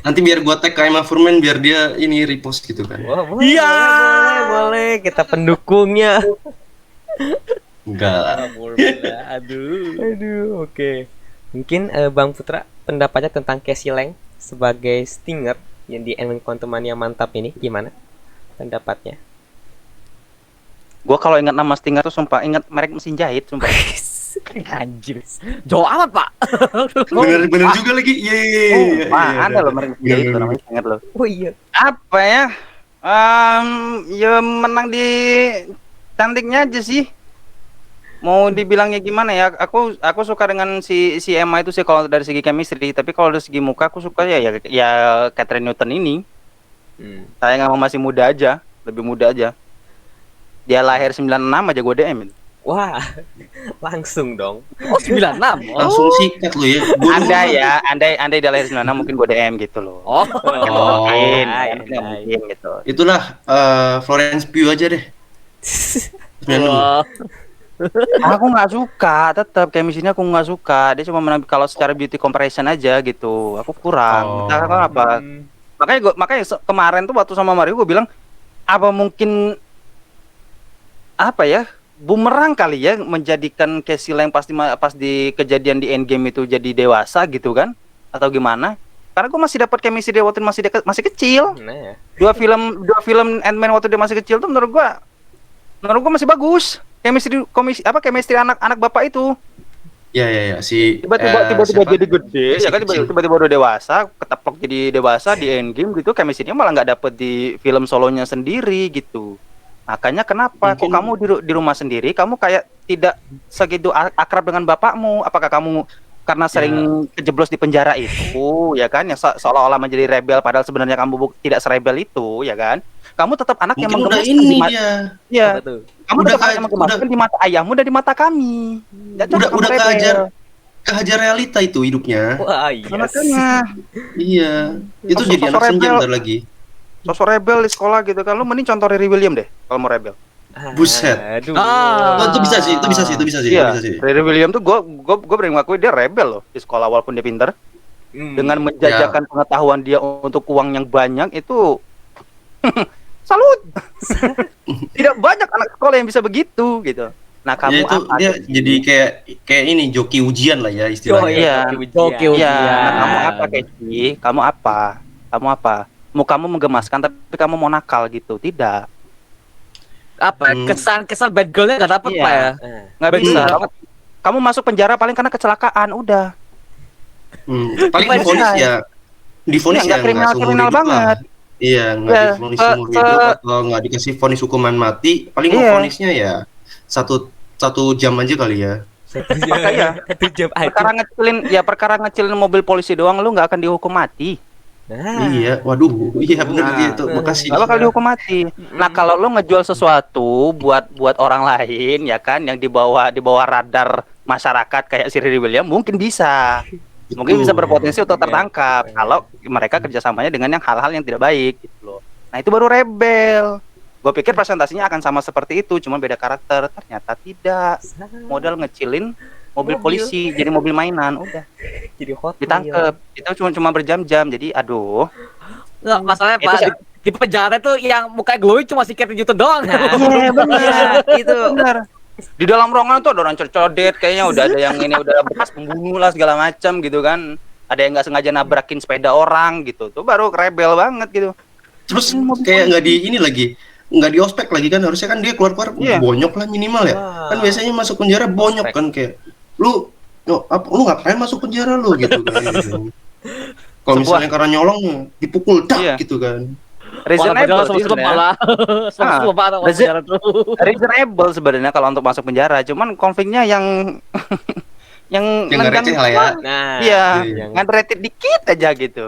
Nanti biar gua tag ke Emma Fullman biar dia ini repost gitu kan. Boleh. Kita pendukungnya. Enggak. Aduh, oke. Mungkin Bang Putra pendapatnya tentang Casey Lang sebagai Stinger yang di Ant-Man Quantumania mantap ini gimana pendapatnya? Gue kalau ingat nama Stinger tuh sumpah ingat merek mesin jahit sumpah. Anjir. Jauh amat, Pak. Bener juga lagi. Iya. Ada loh merek mesin jahit tuh namanya Stinger loh. Oh iya. Apa ya? Ya menang di cantiknya aja sih. Mau dibilangnya gimana ya? Aku suka dengan si Emma itu sih kalau dari segi chemistry, tapi kalau dari segi muka aku suka ya Catherine Newton ini. Saya nggak masih muda aja, lebih muda aja. Dia lahir 96 aja gue DM. Wah, langsung dong. Oh 96. Langsung sikat lu ya. Andai dia lahir 96 mungkin gue DM gitu loh. Mungkin gitu. Itulah Florence Pugh aja deh. 96. Aku nggak suka, tetap chemistry-nya aku nggak suka. Dia cuma menampil kalau secara beauty comparison aja gitu. Aku kurang. Entah apa. Makanya kemarin tuh waktu sama Mario gue bilang apa mungkin apa ya, bumerang kali ya, menjadikan Casey Lang pas di kejadian di Endgame itu jadi dewasa gitu kan, atau gimana? Karena gue masih dapat chemistry dia waktu masih kecil. Nah ya. Dua film Ant-Man waktu dia masih kecil tuh menurut gua masih bagus. Chemistry anak bapak itu. Ya si Tiba-tiba siapa? jadi gede, ya kan, Kecil. tiba-tiba udah dewasa, keteplok jadi dewasa di Endgame gitu, chemistry-nya malah nggak dapet di film solonya sendiri gitu. Makanya kenapa kok Mungkin- kamu di rumah sendiri, kamu kayak tidak segitu akrab dengan bapakmu? Apakah kamu karena sering kejeblos di penjara itu, ya kan, yang seolah-olah menjadi rebel padahal sebenarnya kamu tidak serebel itu, ya kan? Kamu tetap anak yang Mungkin udah menggemaskan ini di dia. ya, Apa tuh? kamu Udah tetap anak yang menggemaskan di mata ayahmu dan di mata kami. Nggak cocok kamu Udah rebel. kehajar realita itu hidupnya. Wah, iya. Makanya Iya. Itu Sosok- jadi sosok anak senja rebel. bentar lagi. sosok rebel di sekolah gitu kan, lu mending contoh Riri William deh kalau mau rebel. Buset. Aduh. Ah. Oh, itu bisa sih, itu bisa sih. Iya, Riri William tuh gue berani ngakui dia rebel loh di sekolah walaupun dia pinter. Dengan menjajakan pengetahuan dia untuk uang yang banyak itu salut. Tidak banyak anak sekolah yang bisa begitu gitu. Nah, Ya kamu itu apa? dia jadi kayak ini joki ujian lah ya Oh istilahnya. iya. Oke, Iya, nah, ujian. kamu apa Keci? Kamu apa? Kamu menggemaskan tapi kamu mau nakal gitu. Tidak. Apa kesan bad girl-nya nggak dapet Iya. Pak ya? Nggak Betul. bisa. Kamu masuk penjara paling karena kecelakaan, udah. Paling Gimana divonis sih? ya divonis Iya, ya nggak nggak seumur kriminal hidup banget. lah. Iya, nggak Ya, divonis seumur hidup atau nggak dikasih vonis hukuman mati. Paling mau Iya. vonisnya ya satu jam aja kali ya. Makanya. 1 jam aja. Perkara ngecilin mobil polisi doang lu nggak akan dihukum mati. Nah. Iya, waduh, iya bener Nah, dia itu Bekasi. Nggak bakal dihukum mati. Nah, kalau lu ngejual sesuatu buat orang lain ya kan, yang di bawah radar masyarakat kayak si Riri William, mungkin bisa Betul. berpotensi untuk tertangkap kalau mereka kerjasamanya dengan yang hal-hal yang tidak baik gitu loh. Nah, itu baru rebel. Gue pikir presentasinya akan sama seperti itu, cuma beda karakter. Ternyata tidak. Modal ngecilin mobil polisi jadi mobil mainan, udah Jadi hot. ditangkep. Itu cuma berjam-jam. Jadi aduh. Nggak, masalahnya Itu Pak sih- di penjara tuh yang muka glowing cuma sikat itu doang. Iya, benar. Itu Benar. Di dalam ruangan tuh ada orang codet kayaknya, udah ada yang ini, udah bekas pembunuh lah segala macam gitu kan. Ada yang nggak sengaja nabrakin sepeda orang gitu. Tuh baru rebel banget gitu. Terus kayak nggak di ini lagi, nggak di ospek lagi kan, harusnya kan dia keluar Iya. bonyok lah minimal ya. Wah. Kan biasanya masuk penjara bonyok Ospek. kan, kayak lu ngapain masuk penjara lu gitu kan. Gitu. Kalau Sebuah- misalnya karena nyolong dipukul dak Iya. gitu kan. Reasonable sih Sama sebenarnya. malah. Sama parah orang Rezi- penjara tuh. Reasonable sebenarnya kalau untuk masuk penjara, cuman konfliknya yang yang Yang nggak receh lah ya. Nah. Iya, Iya. underrated dikit aja gitu.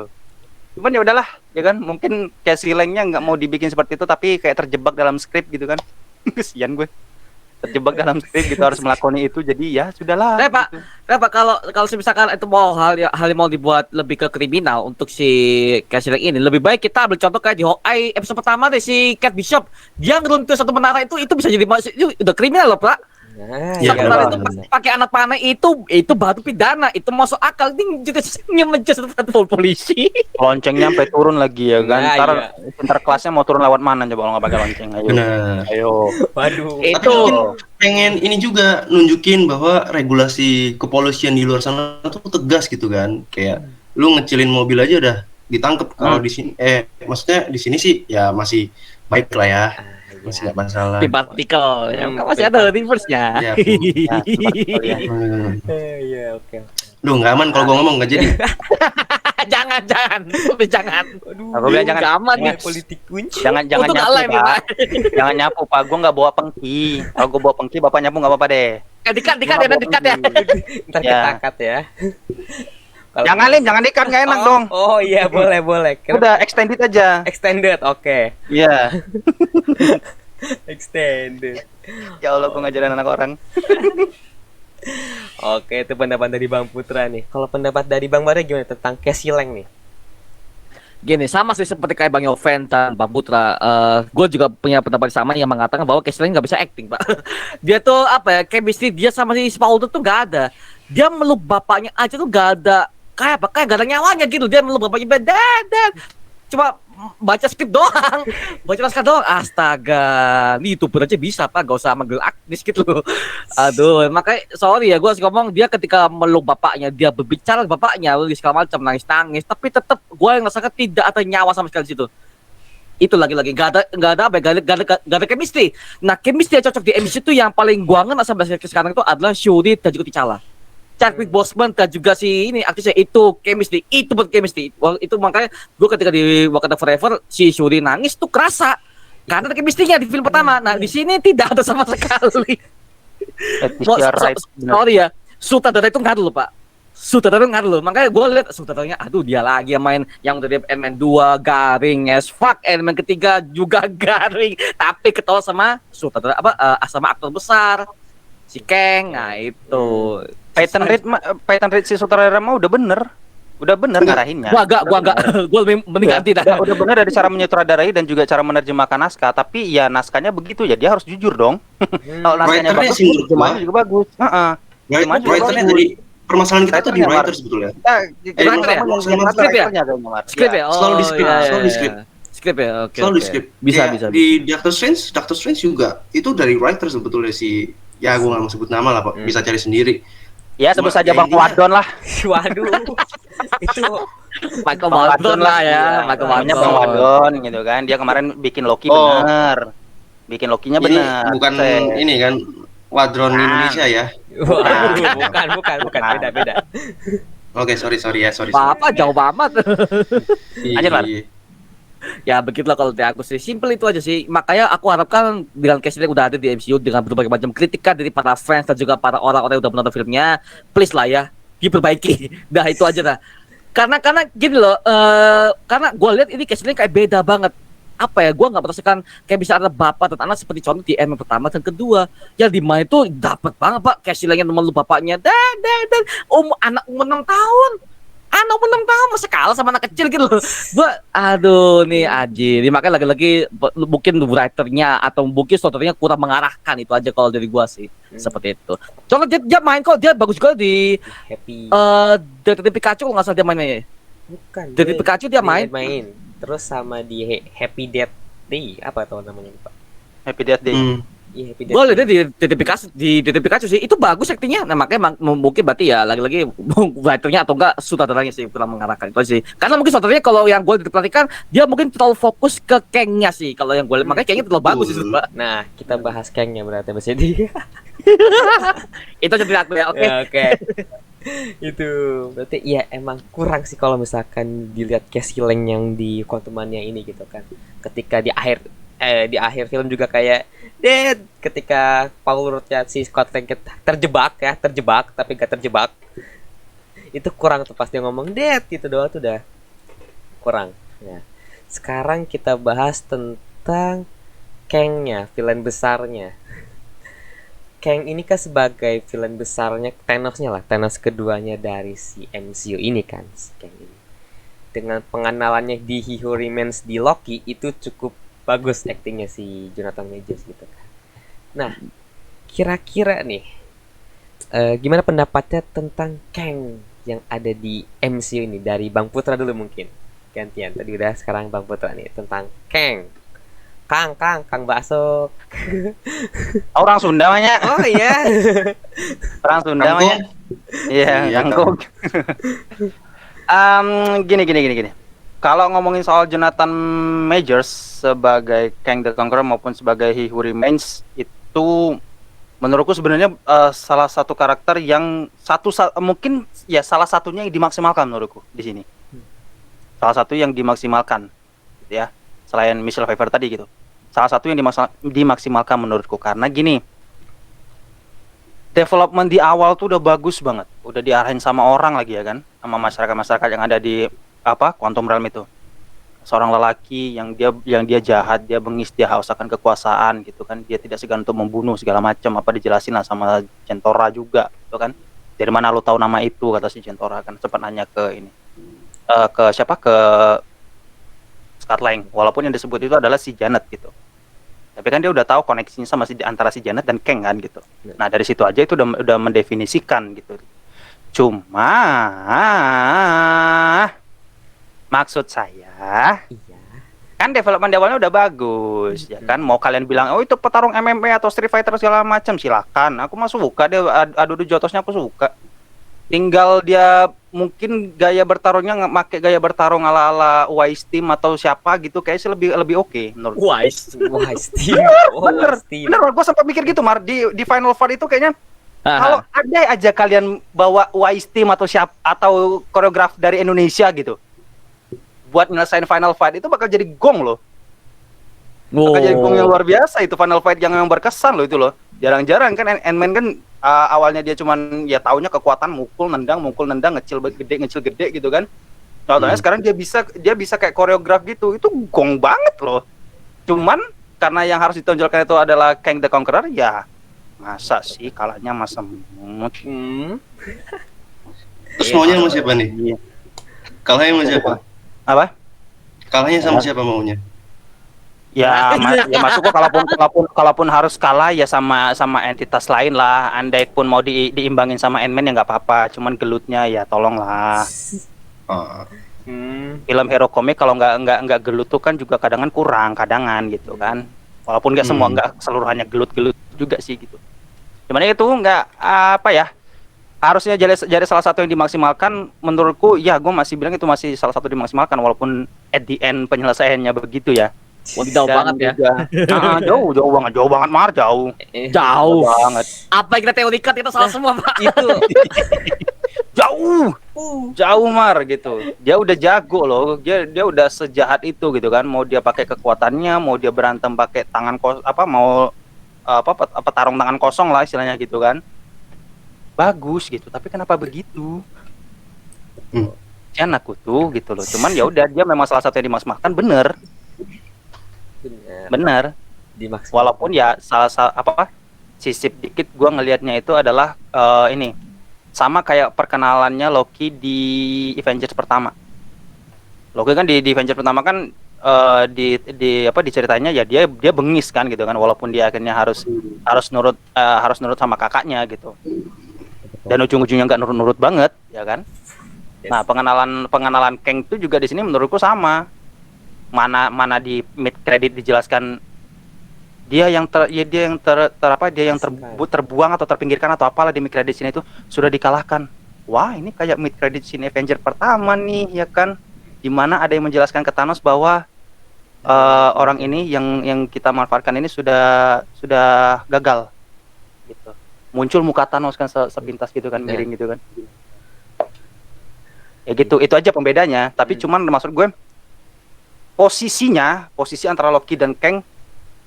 Cuman ya udahlah, ya kan, mungkin Casey Lang-nya nggak mau dibikin seperti itu, tapi kayak terjebak dalam skrip gitu kan. Kesian gue. Terjebak dalam skrip gitu, harus melakoni itu, jadi ya sudahlah. Pak, Kenapa kalau misalkan itu mau hal yang mau dibuat lebih ke kriminal untuk si Casey Lang ini, lebih baik kita ambil contoh kayak di Hawkeye episode pertama deh, si Kate Bishop dia ngeruntuh satu menara itu bisa jadi itu udah kriminal loh Pak. Nah, Iya, Satu menara itu benar. pakai anak panah itu batu pidana, itu masuk akal. Ini juga ngemenjas satu polisi. Loncengnya sampai turun lagi ya kan. Nah, Ntar iya. interkelasnya mau turun lewat mana coba kalau nggak pakai lonceng. Ayo. Benar. Ayo. Waduh. Tapi Itu mungkin pengen ini juga nunjukin bahwa regulasi kepolisian di luar sana tuh tegas gitu kan. Kayak lu ngecilin mobil aja udah ditangkep. Kalau di sini maksudnya di sini sih ya masih baik lah ya. Masih nggak masalah. di partikel ya, kan masih ada reverse-nya. Iya, Ya, seperti itu ya. Iya, oke. Duh, nggak aman kalau gua ngomong nggak jadi. jangan. Jangan. Aduh. Aku bilang jangan. Nggak aman Jangan. ya. Politik kunci. Jangan Untung nyapu, nggak live ya, Pak. Pak. Jangan nyapu, Pak. Gua nggak bawa pengki. Kalau gua bawa pengki, Bapak nyapu nggak apa-apa deh. Dikat ya, dikat ya. Ntar Ya. ketakat ya. Kalau- Jangan, Lim, jangan dikat, nggak enak Oh, dong. Oh iya, boleh. Udah extended aja. Extended, oke. Iya. Extended. Ya Allah, gua ngajarin anak orang. Oke, itu pendapat dari Bang Putra nih. Kalau pendapat dari Bang Maria gimana tentang Casey Lang nih? Gini, sama sih seperti kayak Bang Yoven dan Bang Putra. Gue juga punya pendapat sama yang mengatakan bahwa Casey Lang nggak bisa acting, Pak. Dia tuh apa ya, chemistry dia sama si Spaulding tuh nggak ada. Dia meluk bapaknya aja tuh nggak ada. Kayak apa? Kayak nggak ada nyawanya gitu. Dia meluk bapaknya dan cuma baca skrip doang, baca naskah doang. Astaga, nih YouTuber aja bisa Pak, gak usah manggil Agnes gitu loh. Aduh, makanya sorry ya, gue harus ngomong dia ketika meluk bapaknya, dia berbicara dengan bapaknya, segala macam nangis-nangis, tapi tetap gue yang rasakan tidak ada nyawa sama sekali di situ. Itu lagi-lagi gak ada apa ya, gak ada chemistry. Nah, chemistry yang cocok di MCU itu yang paling gua ngena sampai sekarang itu adalah Shuri dan juga T'Challa. Chadwick Boseman dan juga si ini aktrisnya itu chemistry, itu buat chemistry. Itu makanya gua ketika di Wakanda Forever si Shuri nangis tuh kerasa karena ada chemistry-nya di film pertama. Nah, di sini tidak ada sama sekali. Sorry ya, sutradara itu ngaruh loh Pak. Sutradara ngaruh loh. Makanya gue lihat sutradaranya, aduh dia lagi yang main yang dari Ant-Man 2 garing as fuck, Ant-Man ketiga juga garing, tapi ketawa sama sutradara sama aktor besar si Kang. Nah itu Peyton Reed si sutradara mah udah bener ngarahinnya. Gua enggak gua lebih mending ganti dah. Udah bener dari cara menyutradarai dan juga cara menerjemahkan naskah, tapi ya naskahnya begitu ya, dia harus jujur dong. Kalau naskahnya bagus, terjemahannya juga bagus. Writernya dari permasalahan kita tuh di writer sebetulnya. Skrip ya. Selalu di skrip, selalu di skrip. Skrip ya, oke. Selalu di skrip. Bisa. Di Doctor Strange juga itu dari writer sebetulnya sih. Ya gue nggak mau sebut nama lah Pak, bisa cari sendiri. Ya sebut saja Bang Wadon lah. Waduh. Itu Michael Wadon lah ya, Michael Bang Wadon gitu kan. Dia kemarin bikin Loki bener. Bikin Lokinya bener. Bukan ini kan Wadron Indonesia ya. Bukan, beda. Oke, sorry ya. Bapak jauh banget. Lanjut, Mar. Ya begitulah kalau dari aku sih, simple itu aja sih. Makanya aku harapkan dengan casting yang udah ada di MCU dengan berbagai macam kritikan dari para fans dan juga para orang-orang yang udah menonton filmnya, please lah ya diperbaiki. Dah itu aja dah. Karena gini loh, karena gue lihat ini castingnya kayak beda banget. Apa ya, gue nggak merasakan kayak bisa ada bapak dan anak seperti contoh di Ant-Man pertama dan kedua. Ya di mana itu dapat banget Pak, castingnya teman lu bapaknya dan anak umur 6 tahun. Anak umur 6 tahun masa kalah sama anak kecil gitu loh. Aduh nih Aji. Makanya lagi-lagi mungkin writernya atau mungkin saudaranya kurang mengarahkan, itu aja kalau dari gua sih. Seperti itu. Soalnya dia main kok, dia bagus juga di Happy. Detektif Pikachu kalau nggak salah dia mainnya ya. Bukan. Detektif Pikachu dia main. Terus sama di Happy Death Day, apa tuh namanya Pak? Happy Death Day. Iya, Happy Death Boleh Day. dia di Detektif Pikachu sih. Itu bagus aktingnya. Nah, makanya mungkin berarti ya lagi-lagi writernya atau enggak sutradaranya sih kurang mengarahkan itu sih. Karena mungkin sutradaranya kalau yang gue diperhatikan dia mungkin terlalu fokus ke Kang-nya sih. Kalau yang gue lihat makanya Kang-nya terlalu bagus sih, Pak. Nah, kita bahas Kang-nya berarti Mas Edi. Itu cerita aku ya, oke. Oke. Itu berarti ya emang kurang sih kalau misalkan dilihat Cassie-Lang yang di Quantumania ini gitu kan. Ketika di akhir film juga kayak Dad, ketika Paul Rudd ya si Scott Lang terjebak tapi gak terjebak. Itu kurang tuh pas dia ngomong Dad gitu doang tuh udah kurang. Ya. Sekarang kita bahas tentang Kang-nya, villain besarnya. Kang ini kan sebagai villain besarnya Thanos-nya lah, Thanos keduanya dari si MCU ini kan, si Kang ini. Dengan pengenalannya di He Who Remains di Loki itu cukup bagus aktingnya si Jonathan Majors gitu kan. Nah, kira-kira nih gimana pendapatnya tentang Kang yang ada di MCU ini dari Bang Putra dulu mungkin. Gantian tadi udah, sekarang Bang Putra nih tentang Kang. Kang bakso. Orang Sunda mahnya. Oh iya. Orang Sunda mahnya. Iya, kangkung. Gini. Kalau ngomongin soal Jonathan Majors sebagai Kang the Conqueror maupun sebagai He Who Remains, itu menurutku sebenarnya salah satu karakter yang mungkin ya salah satunya yang dimaksimalkan menurutku di sini. Salah satu yang dimaksimalkan, ya, selain Michelle Pfeiffer tadi gitu. Salah satu yang dimaksimalkan menurutku karena gini, development di awal tuh udah bagus banget, udah diarahin sama orang lagi ya kan, sama masyarakat yang ada di Quantum Realm itu. Seorang lelaki yang dia jahat, dia bengis, dia haus akan kekuasaan gitu kan, dia tidak segan untuk membunuh segala macam, apa dijelasin lah sama Jentora juga gitu kan. Dari mana lu tahu nama itu, kata si Jentora kan, sempat nanya ke ini ke siapa, ke Scott Lang, walaupun yang disebut itu adalah si Janet gitu. Tapi kan dia udah tahu koneksinya sama antara si Janet dan Kang kan gitu. Nah dari situ aja itu udah mendefinisikan gitu. Cuma maksud saya, Iya. Kan development di awalnya udah bagus, ya kan. Mau kalian bilang, oh itu petarung MMA atau Street Fighter segala macam, silakan. Aku mah suka dia adu jotosnya, aku suka. Tinggal dia mungkin gaya bertarungnya nggak pakai gaya bertarung ala-ala Wise Team atau siapa gitu, kayaknya sih lebih oke menurut. Wise. Wise Team. Bener, Wise Team. bener. Gue sempat mikir gitu, Mar, di Final Fight itu kayaknya Aha. kalau ada aja kalian bawa Wise Team atau siapa atau koreograf dari Indonesia gitu, buat nyelesain Final Fight itu bakal jadi gong loh. Bakal jadi gong yang luar biasa itu Final Fight yang berkesan loh itu loh. Jarang-jarang kan Ant-Man kan awalnya dia cuman ya taunya kekuatan mukul nendang ngecil gede gitu kan. Contohnya sekarang dia bisa kayak koreograf gitu. Itu gong banget loh. Cuman karena yang harus ditonjolkan itu adalah Kang the Conqueror, ya masa sih kalahnya masa Terus maunya sama siapa nih? Iya. Kalahnya sama siapa? Apa? Kalahnya sama siapa maunya? Ya, ya masuk kok kalaupun harus kalah ya sama entitas lain lah. Andai pun mau diimbangin sama Ant-Man ya nggak apa-apa. Cuman gelutnya ya tolonglah. Oh. Film hero komik kalau nggak gelut tuh kan juga kadangan kurang gitu kan. Walaupun nggak semua nggak seluruhannya gelut juga sih gitu. Cuman itu nggak apa ya. Harusnya jadi salah satu yang dimaksimalkan menurutku. Ya gue masih bilang itu masih salah satu dimaksimalkan walaupun at the end penyelesaiannya begitu ya. Jauh banget ya. Jauh banget Mar, jauh banget. Apa yang kita teorikan kita salah semua, Pak. Itu jauh Mar gitu. Dia udah jago loh. Dia udah sejahat itu gitu kan. Mau dia pakai kekuatannya, mau dia berantem pakai tangan petarung tangan kosong lah istilahnya gitu kan. Bagus gitu. Tapi kenapa begitu? Jangan aku tuh gitu loh. Cuman ya udah dia memang salah satu yang dimaksimalkan bener. dimaksud. Walaupun ya sisip dikit gua ngelihatnya itu adalah ini sama kayak perkenalannya Loki di Avengers pertama. Loki kan di Avengers pertama kan diceritanya ya dia bengis kan gitu kan, walaupun dia akhirnya harus nurut sama kakaknya gitu. Dan ujung-ujungnya nggak nurut banget ya kan. Nah, pengenalan Kang itu juga di sini menurutku sama. Mana di mid credit dijelaskan dia yang terbuang atau terpinggirkan atau apalah di mid credit sini itu sudah dikalahkan. Wah, ini kayak mid credit scene Avenger pertama nih ya kan, dimana ada yang menjelaskan ke Thanos bahwa orang ini yang kita manfaatkan ini sudah gagal gitu. Muncul muka Thanos kan sepintas gitu kan, miring gitu kan. Ya gitu, itu aja pembedanya. Tapi cuman maksud gue posisi antara Loki dan Kang,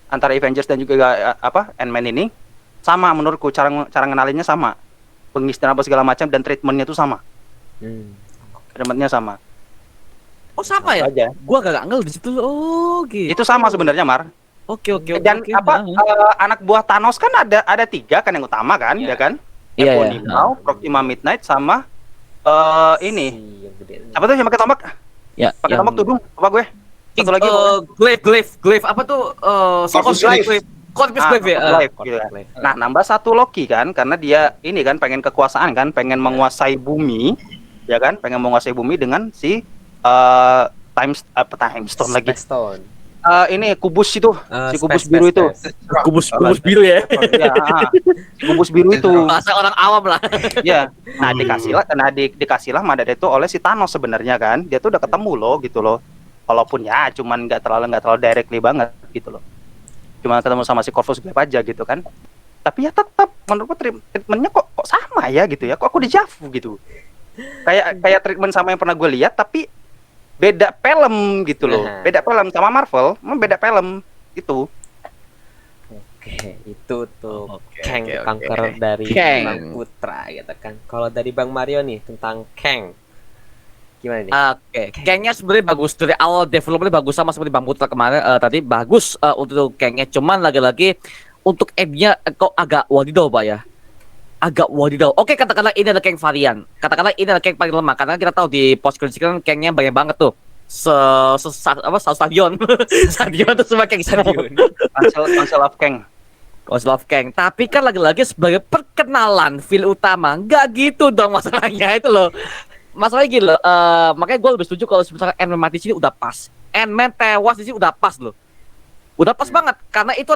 antara Avengers dan juga Ant-Man ini sama menurutku, cara ngenalinnya sama, bengis dan apa segala macam, dan treatmentnya itu sama. Treatmentnya sama. Oh sama ya? Aja. Gua gak ngel di situ. Oh gitu. Itu sama sebenarnya Mar. Oke. Dan anak buah Thanos kan ada 3 kan yang utama kan, ya kan? Iya. Eponimau, Proxima Midnight sama ini. Apa tuh yang pakai tombak? Ya. Pakai tombak tudung apa gue? Satu lagi Glaive apa tuh? Corvus Glaive. Corvus Glaive ya. Glaive, gitu kan. Nah, nambah 1 Loki kan, karena dia ini kan pengen kekuasaan kan, pengen menguasai bumi, ya kan? Pengen menguasai bumi dengan si time stone lagi. Ini kubus itu, si kubus biru itu. Kubus biru ya. Kubus biru itu. Bahasa orang awam lah. Ya. Nah, dikasihlah mandat itu oleh si Thanos sebenarnya kan. Dia tuh udah ketemu loh gitu loh. Walaupun ya cuman nggak terlalu directly banget gitu loh. Cuma ketemu sama si Corvus Glaive aja gitu kan. Tapi ya tetap menurutku treatmentnya kok sama ya gitu ya. Kok aku dejavu gitu. Kayak treatment sama yang pernah gue lihat tapi beda film gitu loh. Beda film sama Marvel, beda film itu. Oke, itu tuh Kang Conqueror dari Kang Bang Putra gitu kan. Kalau dari Bang Mario nih tentang Kang, gimana nih? Oke, Kangnya sebenarnya bagus dari awal, developmentnya bagus sama seperti Bang Putra kemarin tadi bagus untuk Kangnya, cuman lagi-lagi untuk M-nya kok agak wadidaw Pak ya. Agak wadidaw. Oke, katakanlah ini ada Kang varian. Katakanlah ini ada Kang paling lemah karena kita tahu di post credit kan Kangnya banyak banget tuh. Stadion. Stadion itu semua Kang stadion. Council of Kang. Council of Kang. Tapi kan lagi-lagi sebagai perkenalan film utama, nggak gitu dong masalahnya itu loh. Masalahnya gitu loh. Makanya gue lebih setuju kalau misalkan Ant-Man mati sini udah pas. Ant-Man tewas di sini udah pas loh. Udah pas banget karena itu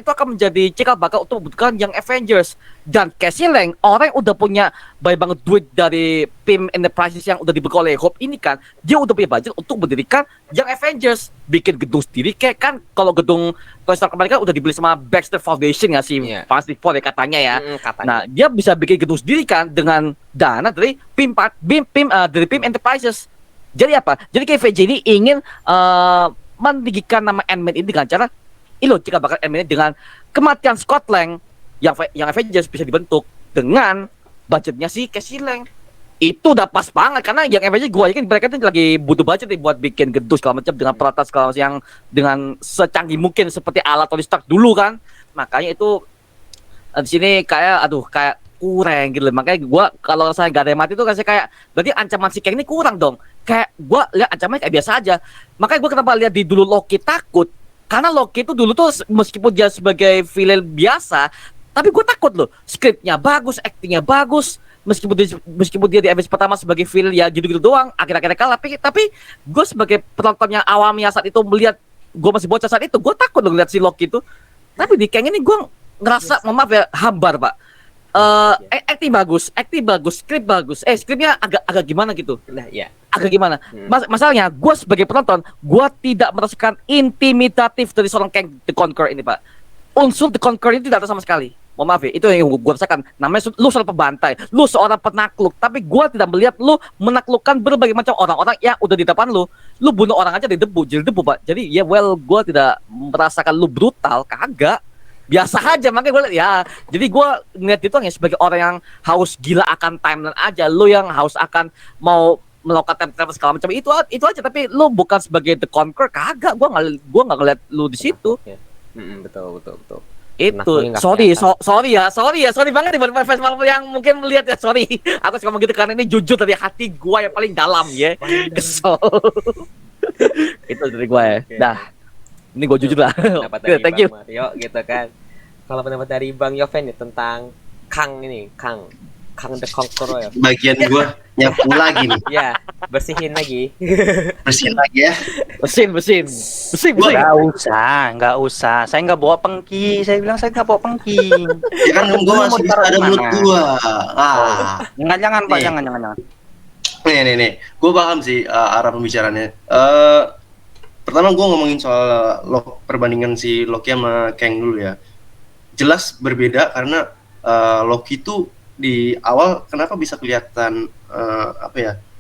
akan menjadi cikal bakal untuk membutuhkan yang Avengers. Dan Cassie Lang, orang yang udah punya banyak banget duit dari PIM Enterprises yang udah dibekal oleh Hope ini kan, dia udah punya budget untuk mendirikan yang Avengers, bikin gedung sendiri kayak kan kalau gedung Tony Stark kemarin kan udah dibeli sama Baxter Foundation ya sih, Fantastic Four ya katanya ya. Katanya. Nah, dia bisa bikin gedung sendiri kan dengan dana dari dari PIM Enterprises. Jadi apa? Jadi KVJ ini ingin meninggikan nama Ant-Man ini dengan cara jika bakal Ant-Man ini dengan kematian Scott Lang yang Avengers bisa dibentuk dengan budgetnya si Cassie Lang. Itu udah pas banget karena yang Avengers gue yakin mereka tuh lagi butuh budget nih buat bikin gedung segala macam dengan peralatan segala macam yang dengan secanggih mungkin seperti alat Tony Stark dulu kan. Makanya itu di sini kayak kurang gitu. Makanya gue kalau saya nggak ada yang mati tuh kayak berarti ancaman si Kang ini kurang dong. Kayak gue lihat ancamannya kayak biasa aja. Makanya gue kenapa lihat di dulu Loki takut karena Loki itu dulu tuh meskipun dia sebagai villain biasa, tapi gue takut loh. Skripnya bagus, aktingnya bagus. Meskipun dia di Avengers pertama sebagai villain ya gitu-gitu doang, akhir-akhirnya kalah. Tapi gue sebagai penonton yang awamnya saat itu melihat, gue masih bocah saat itu, gue takut loh ngeliat si Loki itu. Tapi di Kang ini gue ngerasa, maaf ya, hambar pak. Acting bagus, skrip bagus. Skripnya agak gimana gitu. Nah, ya. Agak gimana? Masalahnya, gue sebagai penonton, gue tidak merasakan intimidatif dari seorang Kang the Conqueror ini, Pak. Unsur the Conqueror ini tidak ada sama sekali. Mohon maaf ya, itu yang gue rasakan. Namanya lu seorang pembantai, lu seorang penakluk. Tapi gue tidak melihat lu menaklukkan berbagai macam orang-orang yang udah di depan lu. Lu bunuh orang aja di debu, jadi debu, Pak. Jadi ya gue tidak merasakan lu brutal, kagak. Biasa aja, makanya gue liat ya. Jadi gue ngeliat itu hanya sebagai orang yang haus gila akan timeline aja. Lu yang haus akan mau melakukan time segala macam itu aja. Tapi lu bukan sebagai the Conqueror, kagak. Gue nggak ngeliat lu di situ. Betul. Itu sorry banget nih buat fans Marvel yang mungkin melihat ya, sorry. Aku suka ngomong gitu karena ini jujur dari hati gue yang paling dalam ya. Kesel. Itu dari gue ya. Dah. Ini gue jujur lah. Pendapat dari Thank you. Bang Mario gitu kan. Kalau pendapat dari Bang Yoven ya tentang Kang the Conqueror ya. Bagian gua nyapu lagi nih. Ya, bersihin lagi. Bersihin lagi ya. Mesin. Nggak usah. Saya nggak bawa pengki. Saya bilang saya nggak bawa pengki. Ya kan gua masih ada mulut gua. Jangan Pak, Nih. jangan. Nih. Gua paham sih arah pembicaraannya. Pertama gue ngomongin soal perbandingan si Loki sama Kang dulu ya. Jelas berbeda karena Loki itu di awal kenapa bisa kelihatan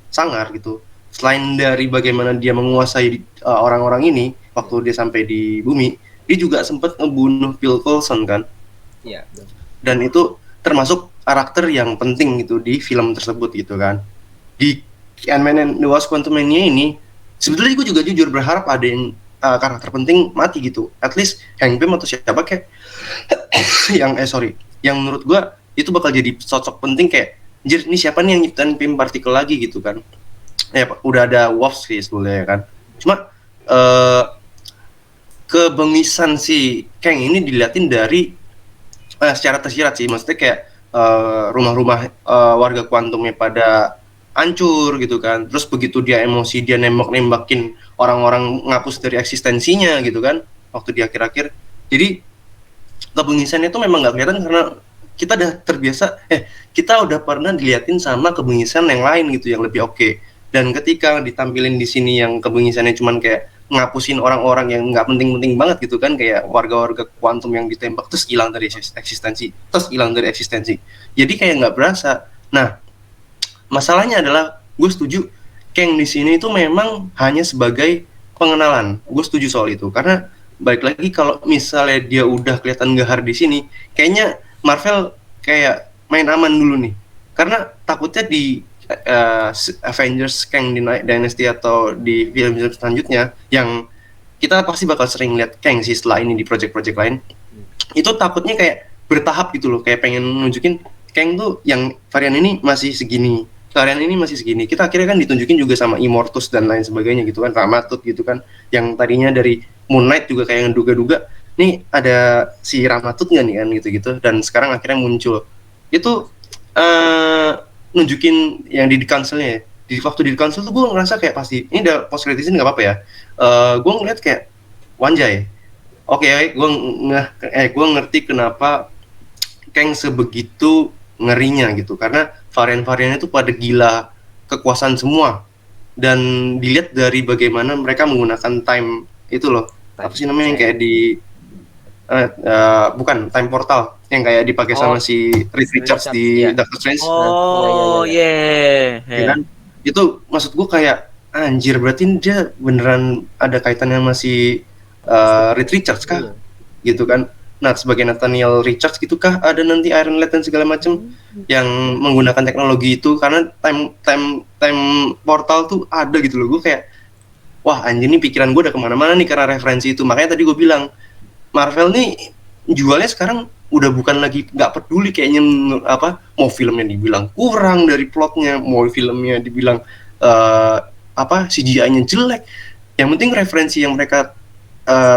sangar gitu. Selain dari bagaimana dia menguasai orang-orang ini waktu dia sampai di bumi, dia juga sempat ngebunuh Phil Coulson kan. Iya. Dan itu termasuk karakter yang penting gitu di film tersebut gitu kan. Di Ant-Man and the Wasp: Quantumania ini sebetulnya gue juga jujur berharap ada yang karakter penting mati gitu. At least Hank Pym atau siapa kayak yang menurut gue itu bakal jadi sosok penting kayak anjir ini siapa nih yang nyiptain Pym partikel lagi gitu kan. Ya udah ada Wasp sih sebetulnya kan. Cuma kebengisan si Kang ini diliatin dari secara tersirat sih. Maksudnya kayak rumah-rumah warga kuantumnya pada hancur gitu kan. Terus begitu dia emosi, dia nembakin orang-orang, ngapus dari eksistensinya gitu kan waktu di akhir-akhir. Jadi kebengisannya itu memang nggak kelihatan karena kita udah terbiasa, kita udah pernah diliatin sama kebengisan yang lain gitu yang lebih oke. Dan ketika ditampilin di sini yang kebengisannya cuman kayak ngapusin orang-orang yang nggak penting-penting banget gitu kan, kayak warga-warga kuantum yang ditembak terus hilang dari eksistensi, jadi kayak nggak berasa. Nah, masalahnya adalah gue setuju Kang di sini itu memang hanya sebagai pengenalan. Gue setuju soal itu karena balik lagi kalau misalnya dia udah kelihatan gahar di sini, kayaknya Marvel kayak main aman dulu nih. Karena takutnya di Avengers Kang Dynasty atau di film selanjutnya yang kita pasti bakal sering lihat Kang sih setelah ini di project-project lain. Itu takutnya kayak bertahap gitu loh, kayak pengen nunjukin Kang tuh yang varian ini masih segini, varian ini masih segini. Kita akhirnya kan ditunjukin juga sama Immortus dan lain sebagainya gitu kan, Ramatut gitu kan, yang tadinya dari Moon Knight juga kayak ngeduga-duga nih ada si Ramatut nggak nih kan gitu-gitu, dan sekarang akhirnya muncul. Itu nunjukin yang di council-nya ya, di waktu di council tuh gue ngerasa kayak pasti ini udah post credit scene nggak apa-apa ya. Gue ngeliat kayak Wanjay. Oke, gue ngerti kenapa Kang sebegitu ngerinya gitu, karena varian-variannya tuh pada gila kekuasaan semua, dan dilihat dari bagaimana mereka menggunakan time itu loh, apa sih namanya yang kayak di bukan time portal yang kayak dipakai sama si Reed Richards di Doctor Strange. Oh yeah. Ya kan? Itu maksud gue kayak anjir, berarti dia beneran ada kaitannya sama si Reed Richards kah? Gitu kan. Nah, sebagai Nathaniel Richards gitu kah ada nanti Iron Lad dan segala macam yang menggunakan teknologi itu, karena time portal tuh ada gitu loh. Gue kayak wah anjir, nih pikiran gue udah kemana-mana nih karena referensi itu. Makanya tadi gue bilang Marvel nih jualnya sekarang udah bukan lagi nggak peduli kayaknya apa mau filmnya dibilang kurang dari plotnya, mau filmnya dibilang apa CGI-nya jelek. Yang penting referensi yang mereka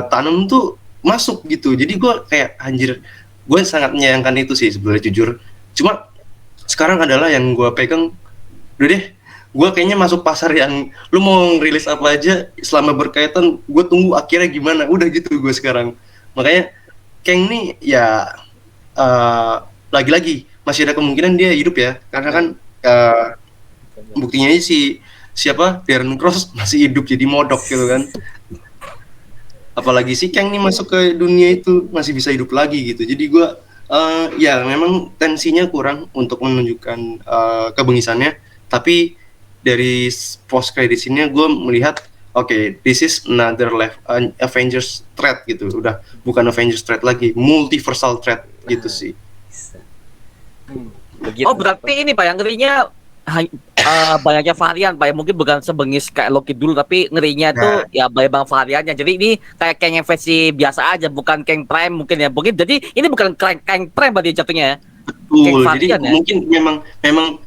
tanam tuh masuk gitu. Jadi gue kayak anjir, gue sangat menyayangkan itu sih sebenarnya jujur. Cuma sekarang adalah yang gue pegang, udah deh, gue kayaknya masuk pasar yang lu mau rilis apa aja selama berkaitan, gue tunggu akhirnya gimana, udah gitu gue sekarang. Makanya Kang nih ya lagi-lagi masih ada kemungkinan dia hidup ya, karena kan buktinya siapa Darren Cross masih hidup jadi modok gitu kan. Apalagi si Kang nih masuk ke dunia itu masih bisa hidup lagi gitu. Jadi gue ya memang tensinya kurang untuk menunjukkan kebengisannya, tapi dari post credit scene-nya gue melihat oke, this is another Avengers threat gitu. Udah bukan Avengers threat lagi, multiversal threat gitu sih. Begitu. Oh berarti ini Pak yang ngerinya banyaknya varian Pak, ya mungkin bukan sebengis kayak Loki dulu, tapi ngerinya tuh ya banyak variannya. Jadi ini kayak Kang yang versi biasa aja, bukan Kang Prime mungkin ya. Mungkin jadi ini bukan Kang Prime berarti jatuhnya ya. Betul. Jadi ya? Mungkin memang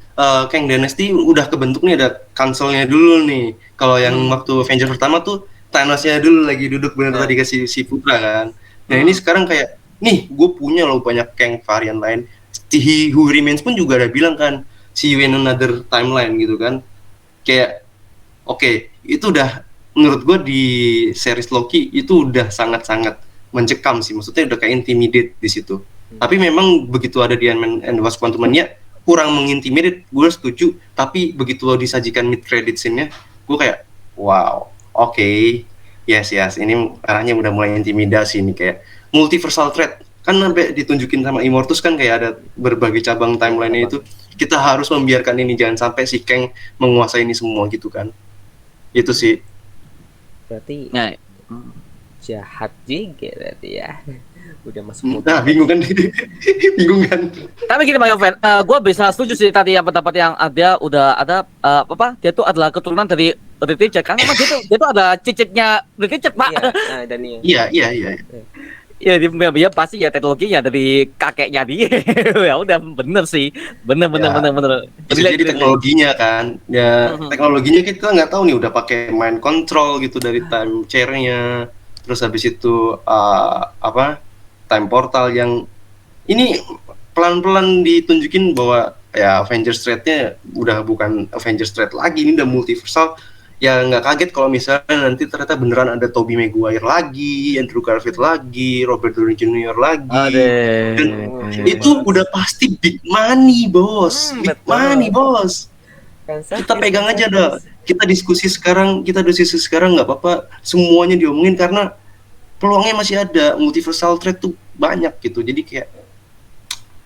Kang Dynasty udah kebentuk nih, ada council-nya dulu nih. Kalau yang waktu Avengers pertama tuh Thanos-nya dulu lagi duduk bener tadi kasih si Putra kan. Nah ini sekarang kayak nih gue punya loh banyak Kang varian lain. He Who Remains pun juga ada bilang kan, see you in another timeline gitu kan. Kayak oke, itu udah menurut gue di series Loki itu udah sangat-sangat mencekam sih. Maksudnya udah kayak intimidate di situ. Tapi memang begitu ada di Ant-Man and the Wasp Quantumania kurang mengintimidate, gue setuju. Tapi begitu disajikan mid credit scene-nya, gue kayak wow, oke, yes, ini arahnya udah mulai intimidasi nih, kayak multiversal threat. Kan sampai ditunjukin sama Immortus kan kayak ada berbagai cabang timeline-nya itu. Kita harus membiarkan ini, jangan sampai si Kang menguasai ini semua gitu kan. Itu sih. Berarti Nah, jahat juga berarti ya. Udah masuk Nah, bingung kan? Bingung kan? tapi gini Bang Yoven, gue bisa setuju sih tadi yang pendapat yang ada udah ada apa? Dia tuh adalah keturunan dari Reed Richards kan? Emang dia tuh ada cicitnya Reed Richards Pak. Iya, Iya. Ya dia pasti ya teknologinya dari kakeknya dia. Ya udah bener sih, bener. Bisa jadi teknologinya kan, ya teknologinya kita nggak tahu nih, udah pakai mind control gitu dari time chair-nya, terus habis itu apa time portal yang ini pelan-pelan ditunjukin bahwa ya Avengers threat-nya udah bukan Avengers threat lagi, ini udah multiversal. Ya nggak kaget kalau misalnya nanti ternyata beneran ada Tobey Maguire lagi, Andrew Garfield lagi, Robert Downey Jr. lagi. Dan itu udah pasti big money, bos. Big money, bos. Kita pegang aja dah. Kita diskusi sekarang nggak apa-apa. Semuanya diomongin karena peluangnya masih ada. Multiversal threat tuh banyak gitu. Jadi kayak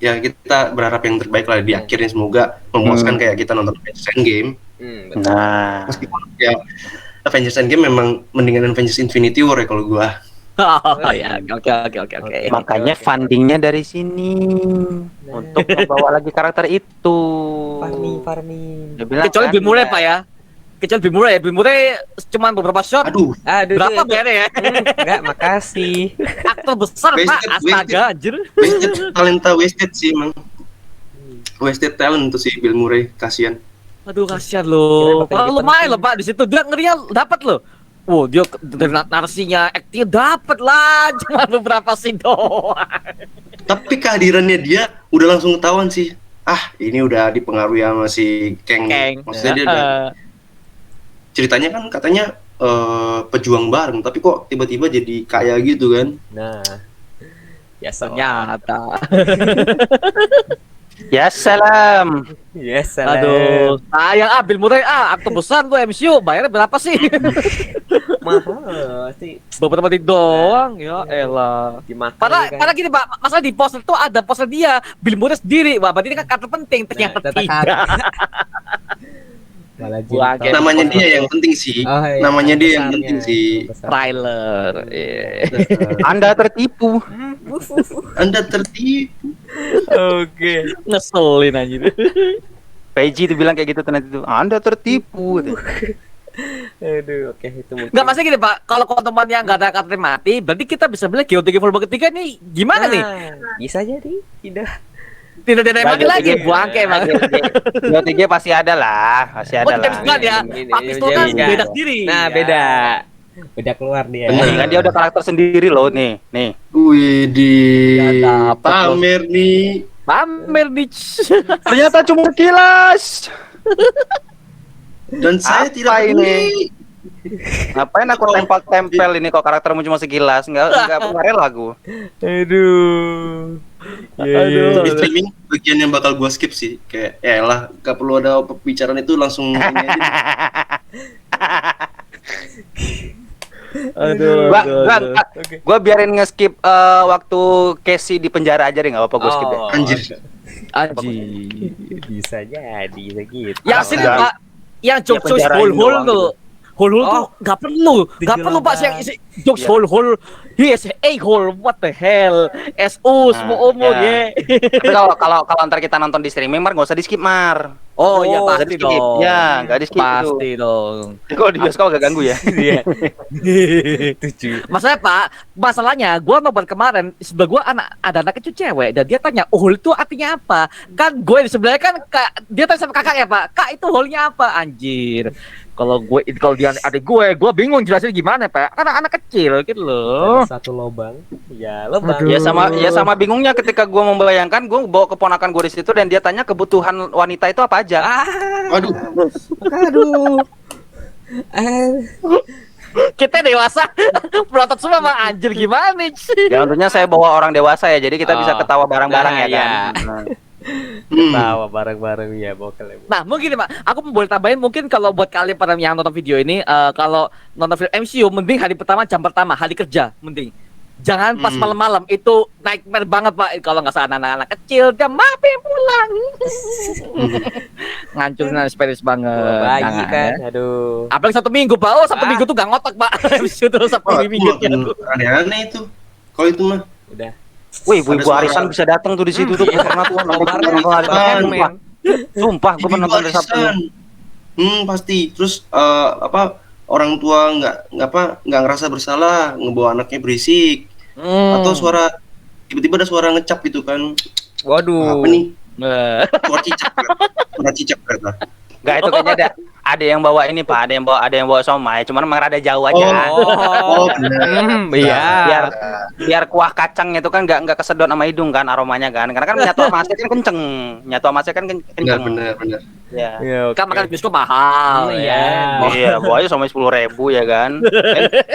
ya kita berharap yang terbaik lah di akhirnya, semoga memuaskan kayak kita nonton Avengers Endgame. Nah, meskipun ya Avengers Endgame memang mendingan Avengers Infinity War ya kalau gua. Oh ya, oke. makanya fundingnya dari sini untuk membawa lagi karakter itu. Farming. Dia bilang Kecuali kan, Bill Murray Pak ya. Kecuali Bill Murray cuman beberapa shot. Aduh, Berapa bayarnya ya? Enggak, makasih. Aktor besar Pak, astaga anjir. wasted sih emang. Wasted talent tuh si Bill Murray, kasihan. Aduh kasihan loh. Kalau lumayan loh Pak di situ, dia ngerinya dapat loh. Wow, dia dari narasinya, acting dapat lah, cuma beberapa scene doang. Tapi kehadirannya dia udah langsung ketahuan sih. ini udah dipengaruhi sama si Kang. Kang. Maksudnya dia udah, ceritanya kan katanya pejuang bareng, tapi kok tiba-tiba jadi kaya gitu kan? Nah, ya ternyata. Ya salam. Yes, Aduh, sayang Bill Murray aktor besar tuh MCU, bayarnya berapa sih? mahal sih Beberapa menit doang, ya elah. dimakan Padahal gini Pak, masalah di poster tuh ada poster dia, Bill Murray sendiri, wah berarti ini kan karakter penting, ternyata tetap tidak. malah Wah, jadi kayak Namanya dia yang penting sih. Oh, iya, Namanya dia yang besarnya, penting sih. besar. Trailer, iya. Anda tertipu. Anda tertipu. Oke. Ngeselin anjir. PG itu bilang kayak gitu ternyata itu. Anda tertipu. Aduh, oke itu mungkin. Enggak maksudnya gini Pak, kalau teman yang nggak ada karakter mati, berarti kita bisa bilang GOTG Volleyball ketiga nih gimana nih? Bisa jadi tidak. Tidak ada yang mati lagi, buangke emang. Dua tiga pasti ada lah, pasti Oh, ada James lah. Gunn ya, Ini, Pak Pistol kan James Gunn. beda sendiri. Nah, Ya. beda. Udah keluar dia. Bener. Nih, kan dia udah karakter sendiri loh nih. Wih, di Ya, dapet, pamer nih. Pamer nih. Ternyata cuma kilas. Dan saya Apa tidak ini? peduli. Ngapain aku tempel-tempel ini kok karaktermu cuma sekilas? Enggak rela aku. Aduh. Ya, Aduh. Di streaming bagian yang bakal gua skip sih, kayak ya lah, gak perlu ada pembicaraan itu, langsung ini aja. Aduh. Gua biarin nge-skip waktu Casey di penjara aja deh, enggak apa-apa gua skip deh. Anjir. Anjir. Bisa jadi gitu. Yang sini Jangan. Pak, yang jokes penjarain hole doang tuh. Hole tuh nggak perlu Pak sih yang isi jokes hole. Yes, hole, what the hell? SU semua omong ya. ya. Tapi kalau antar kita nonton di streaming, Mar, nggak usah di skip, Mar. Oh iya nggak pasti di-skip. dong. Ya, nggak di-skip Pasti dong. Kalau di bioskop agak ganggu ya. Iya. Tujuh. Masalahnya Pak, masalahnya gua nonton kemarin sebelah gua ada anak kecil cewek dan dia tanya, "Hole itu artinya apa?" Kan gue di sebelahnya kan dia tanya sama kakak ya, Pak. "Kak, itu hole-nya apa?" Anjir. Kalau dia adik gue bingung jelasin gimana, Pak. Karena anak kecil gitu loh. Ada satu lobang. Ya, lobang. Aduh. Ya sama bingungnya ketika gua membayangkan gua bawa keponakan gua di situ dan dia tanya kebutuhan wanita itu apa aja. Waduh, Aduh. Kita dewasa berotot semua mah anjir gimana nih? Ya tentunya saya bawa orang dewasa ya, jadi kita bisa ketawa bareng-bareng Nah, ya kan. ya. Ketawa bareng-bareng ya bokel. Nah mungkin Pak, aku boleh tambahin mungkin kalau buat kalian pada yang nonton video ini, kalau nonton film MCU mending hari pertama jam pertama hari kerja mending. Jangan pas malam-malam, itu nightmare banget Pak. Kalau nggak salah anak-anak kecil dia pengen pulang. Ngancurin space banget. Bayi Jangan, kan. ya. Aduh. Apalagi 1 minggu Pak. Oh 1 minggu tuh gak ngotak Pak. MCU tuh 1 wah, itu minggu. makin aneh-aneh itu. Kalau itu mah. Udah. Wih, ibu Ada arisan suara. bisa datang tuh di situ tuh. Karena tuh nonton arisan. Sumpah, gue pernah nonton dari Sabtu. Pasti. Terus orang tua nggak ngerasa bersalah ngebawa anaknya berisik, atau tiba-tiba ada suara ngecap gitu kan. Waduh. Apa nih? Eh. Suara cicak ternyata. Enggak, itu kayaknya ada yang bawa ini Pak, ada yang bawa somai, cuman emang rada jauh aja. Oh, benar. Iya. Biar kuah kacangnya itu kan nggak kesedot sama hidung kan aromanya kan, karena kan nyatu sama asin kan kenceng, Benar. Ya. Iya, Kan makan di bioskop mahal. Iya. Iya, bawa aja sampai 10.000 ya kan.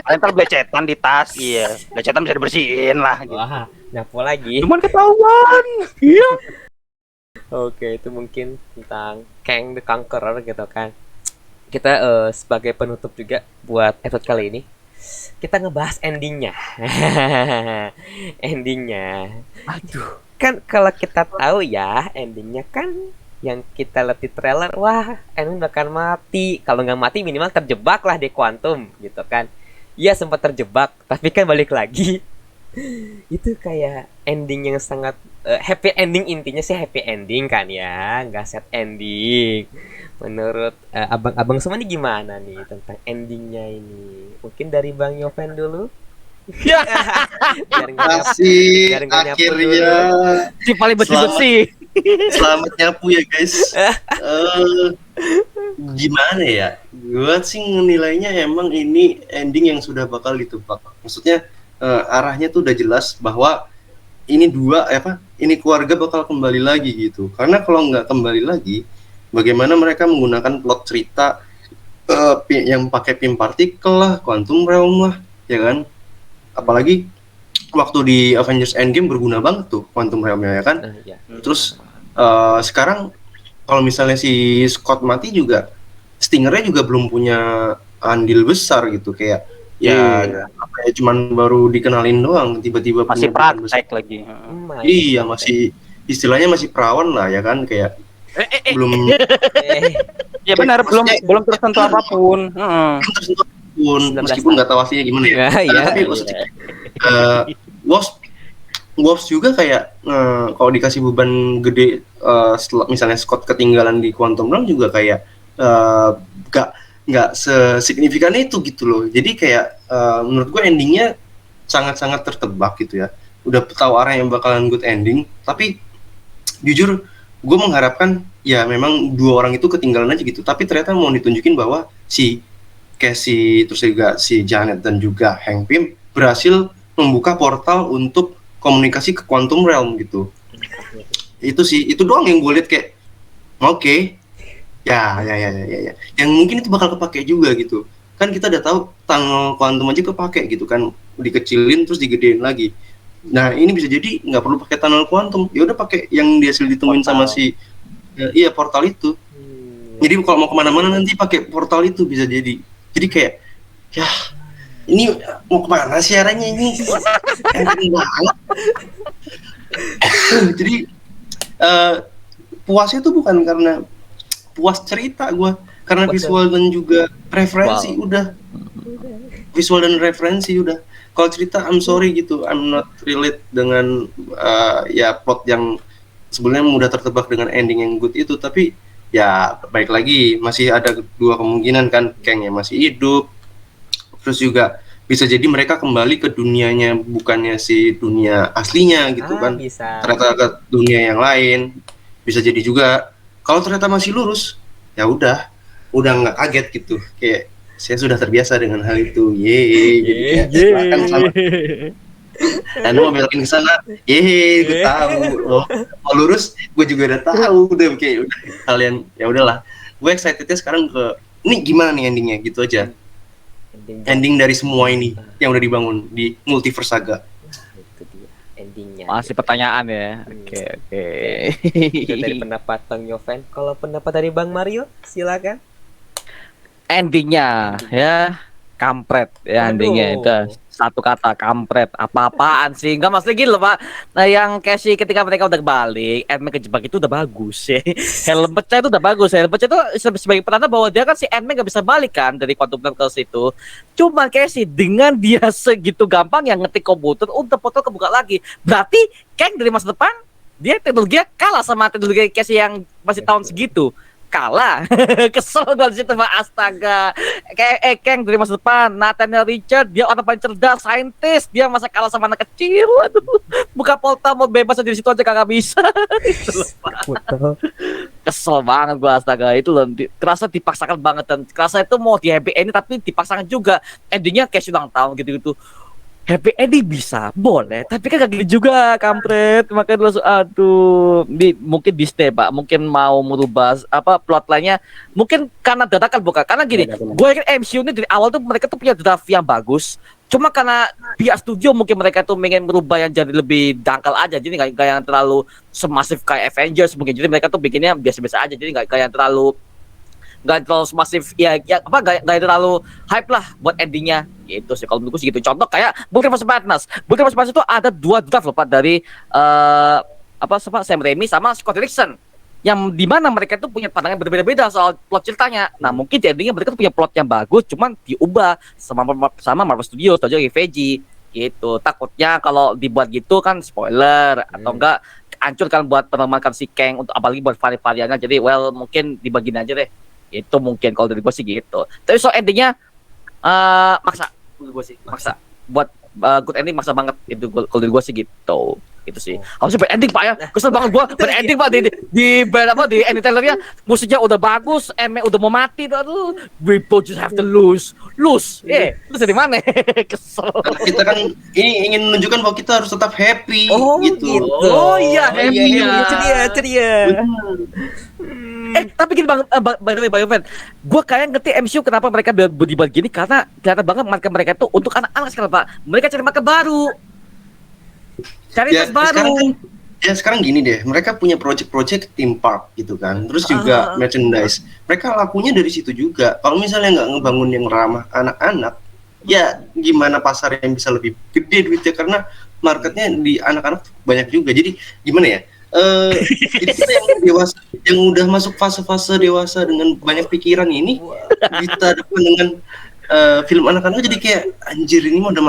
Ntar belecetan di tas, iya, belecetan bisa dibersihin lah. Gitu. Wah, nyapu lagi. Cuman ketahuan. Iya. Oke, itu mungkin tentang Kang the Conqueror gitu kan. Kita sebagai penutup juga buat episode kali ini, kita ngebahas endingnya. Endingnya. Aduh, kan kalau kita tahu ya endingnya kan yang kita lihat di trailer, wah, Ant-Man bakal mati. Kalau nggak mati minimal terjebak lah di kuantum gitu kan. Iya sempat terjebak, tapi kan balik lagi. Itu kayak ending yang sangat happy ending, intinya sih happy ending kan ya, nggak sad ending. Menurut abang-abang semua nih gimana nih tentang endingnya ini? Mungkin dari Bang Yoven dulu. Biar nggak Masih biar nggak nyapu akhirnya Si paling bersih-bersih. selamat nyapu ya guys. Gimana ya? Gua sih nilainya emang ini ending yang sudah bakal ditebak. Maksudnya arahnya tuh udah jelas bahwa ini ini keluarga bakal kembali lagi gitu. Karena kalau nggak kembali lagi, bagaimana mereka menggunakan plot cerita yang pakai pim partikel lah, quantum realm lah, ya kan? Apalagi waktu di Avengers Endgame berguna banget tuh quantum realm-nya, ya kan? Ya. Terus sekarang kalau misalnya si Scott mati juga, Stinger-nya juga belum punya andil besar gitu, kayak apa ya, cuman baru dikenalin doang, tiba-tiba Masih punya peran praktek lagi. Iya, masih istilahnya masih perawan lah, ya kan, kayak belum Ya benar, belum maksudnya- belum tersentuh apapun. tersentuh pun, 19 meskipun nggak tahu aslinya gimana ya. Nah, iya, Tapi iya. maksudnya Wasp juga kayak kalau dikasih beban gede, setelah misalnya Scott ketinggalan di Quantum Realm juga kayak nggak sesignifikan itu gitu loh. Jadi kayak menurut gue endingnya sangat-sangat tertebak gitu ya. Udah tahu arah yang bakalan good ending, tapi jujur gue mengharapkan ya memang dua orang itu ketinggalan aja gitu. Tapi ternyata mau ditunjukin bahwa si Cassie, terus juga si Janet dan juga Hank Pym berhasil membuka portal untuk komunikasi ke Quantum Realm gitu. Itu sih, itu doang yang gue lihat kayak oke. Ya. Yang mungkin itu bakal kepake juga gitu. Kan kita udah tahu tunnel quantum aja kepake gitu kan, dikecilin terus digedein lagi. Nah, ini bisa jadi nggak perlu pakai tunnel quantum. Ya udah pakai yang hasil ditemuin sama si portal itu. Jadi kalau mau kemana-mana nanti pakai portal itu bisa jadi. Jadi kayak ya ini mau kemana sih arahnya ini? Enak banget. Jadi puasnya tuh bukan karena puas cerita gue, karena visual dan juga referensi. Udah visual dan referensi udah. Kalau cerita I'm sorry gitu, I'm not relate dengan ya plot yang sebenarnya mudah tertebak dengan ending yang good itu. Tapi ya baik lagi, masih ada dua kemungkinan kan, Kang ya masih hidup, terus juga bisa jadi mereka kembali ke dunianya, bukannya si dunia aslinya gitu kan, Bisa. ternyata ke dunia yang lain. Bisa jadi juga kalau ternyata masih lurus, ya udah nggak kaget gitu, kayak saya sudah terbiasa dengan hal itu. Jadi kayak silakan sama Anda mau belokin ke sana, gue tahu. Mau lurus, gue juga udah tahu. Udah kayak udah kalian, ya udahlah. Gue excitednya sekarang ke ini gimana nih endingnya gitu aja. Ending dari semua ini yang udah dibangun di Multiverse Saga. Itu dia endingnya. Masih pertanyaan ya. Oke. Itu dari pendapat Bang Yoven. Kalau pendapat dari Bang Mario, silakan. Endingnya ya kampret ya. Aduh. Endingnya itu satu kata, kampret. Apa-apaan sih? Enggak, maksudnya gini loh Pak. Nah yang Casey ketika mereka udah balik, Ant-Man kejebak itu udah bagus ya. Helm pecah itu udah bagus. Helm pecah itu sebagai pertanda bahwa dia kan si Ant-Man gak bisa balik kan dari Quantum Knuckles itu. Cuman Casey dengan dia segitu gampang yang ngetik komputer, udah portal kebuka lagi. Berarti Kang dari masa depan dia teknologinya kalah sama teknologi Casey yang masih tahun segitu. Kalah. Kesel dari situ Pak, astaga. Kayak Kang dari masa depan, Nathaniel Richard, dia orang paling cerdas, saintis, dia masa kalah sama anak kecil. Aduh. Buka portal mau bebas di situ aja kagak bisa. Itu loh, Pak. Kesel banget gua, astaga. Itu loh, kerasa dipaksakan banget, dan kerasa itu mau di happy ending tapi dipaksakan juga. Endingnya kayak ulang tahun gitu-gitu. Happy ending bisa, boleh, tapi kan gak gini juga, kampret. Makanya langsung, aduh, mungkin Disney Pak, mungkin mau merubah plot lainnya, mungkin karena dadakan bukan, karena gini, gue yakin MCU ini dari awal tuh mereka tuh punya draft yang bagus, cuma karena pihak studio mungkin mereka tuh ingin merubah yang jadi lebih dangkal aja, jadi gak yang terlalu semasif kayak Avengers mungkin, jadi mereka tuh bikinnya biasa-biasa aja, jadi gak yang terlalu masif ya gak terlalu hype lah buat endingnya gitu sih kalau menurutku sih gitu. Contoh kayak Multiverse Madness itu ada 2 draft loh Pak dari Sam Raimi sama Scott Derrickson, yang dimana mereka tuh punya pandangan berbeda-beda soal plot ceritanya. Nah mungkin di endingnya mereka tuh punya plot yang bagus, cuman diubah sama Marvel Studios atau juga VG gitu. Takutnya kalau dibuat gitu kan spoiler atau enggak hancur kan buat penemakan si Kang, untuk apalagi buat variannya. Jadi mungkin dibagiin aja deh. Itu mungkin kalau dari gue sih gitu. Tapi so endingnya maksa, menurut gue sih maksa buat good ending, maksa banget itu kalau dari gue sih gitu. Itu sih. Harusnya bad ending Pak ya. Kesel banget gua bad ending Pak di di ending trailernya musiknya udah bagus, udah mau mati tuh. Aduh, we both just have to lose. Lose dari mana? Kesel. Kita kan ini ingin menunjukkan bahwa kita harus tetap happy gitu. Oh iya, happy ya. Ceria. Tapi gini Bang, by the way, Bang Yoven, gue kayak ngerti MCU kenapa mereka dibuat gini, karena kelihatan banget market mereka itu untuk anak-anak sekarang Pak. Mereka cari market baru, cari tes baru. Sekarang gini deh, mereka punya project-project theme park gitu kan, terus juga merchandise. Mereka lakunya dari situ juga. Kalau misalnya nggak ngebangun yang ramah anak-anak, ya gimana pasar yang bisa lebih gede duitnya, karena marketnya di anak-anak banyak juga. Jadi gimana ya? Jadi kita yang dewasa, yang udah masuk fase-fase dewasa dengan banyak pikiran ini, kita depan dengan film anak-anak, jadi kayak anjir, ini mah udah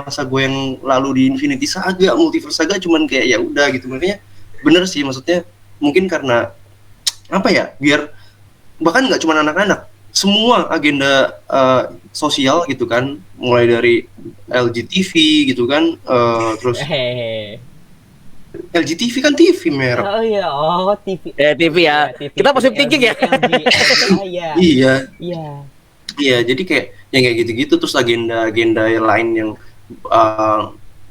masa gue yang lalu di Infinity Saga, Multiverse Saga, cuman kayak ya udah gitu. Makanya bener sih, maksudnya mungkin karena apa ya, biar bahkan nggak cuma anak-anak, semua agenda sosial gitu kan, mulai dari LGTV gitu kan, terus LGTV kan TV merek. Oh iya, TV. TV ya. TV, kita positif thinking ya. Iya, jadi kayak yang kayak gitu-gitu, terus agenda lain yang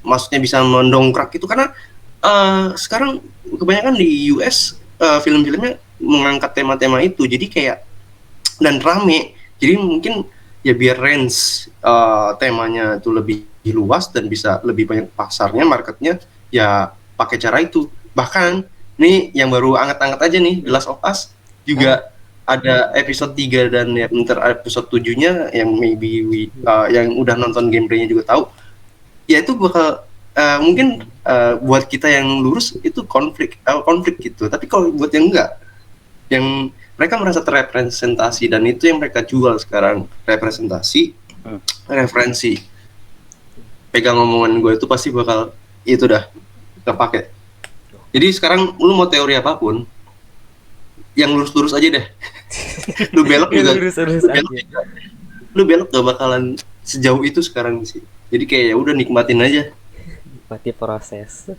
maksudnya bisa mendongkrak itu, karena sekarang kebanyakan di US film-filmnya mengangkat tema-tema itu, jadi kayak dan rame. Jadi mungkin ya biar range temanya itu lebih luas dan bisa lebih banyak pasarnya, marketnya, ya pakai cara itu. Bahkan nih yang baru anget-anget aja nih, The Last of Us juga ada episode 3 dan ya bentar episode 7-nya yang maybe yang udah nonton gameplaynya juga tahu. Ya itu bakal mungkin buat kita yang lurus itu konflik gitu. Tapi kalau buat yang enggak, yang mereka merasa terrepresentasi, dan itu yang mereka jual sekarang, representasi, referensi. Pegang omongan gue itu pasti bakal itu dah kepake. Jadi sekarang lu mau teori apapun, yang lurus-lurus aja deh. Lu belok juga. Lu belok gak bakalan sejauh itu sekarang sih. Jadi kayak ya udah nikmatin aja. Nikmati proses.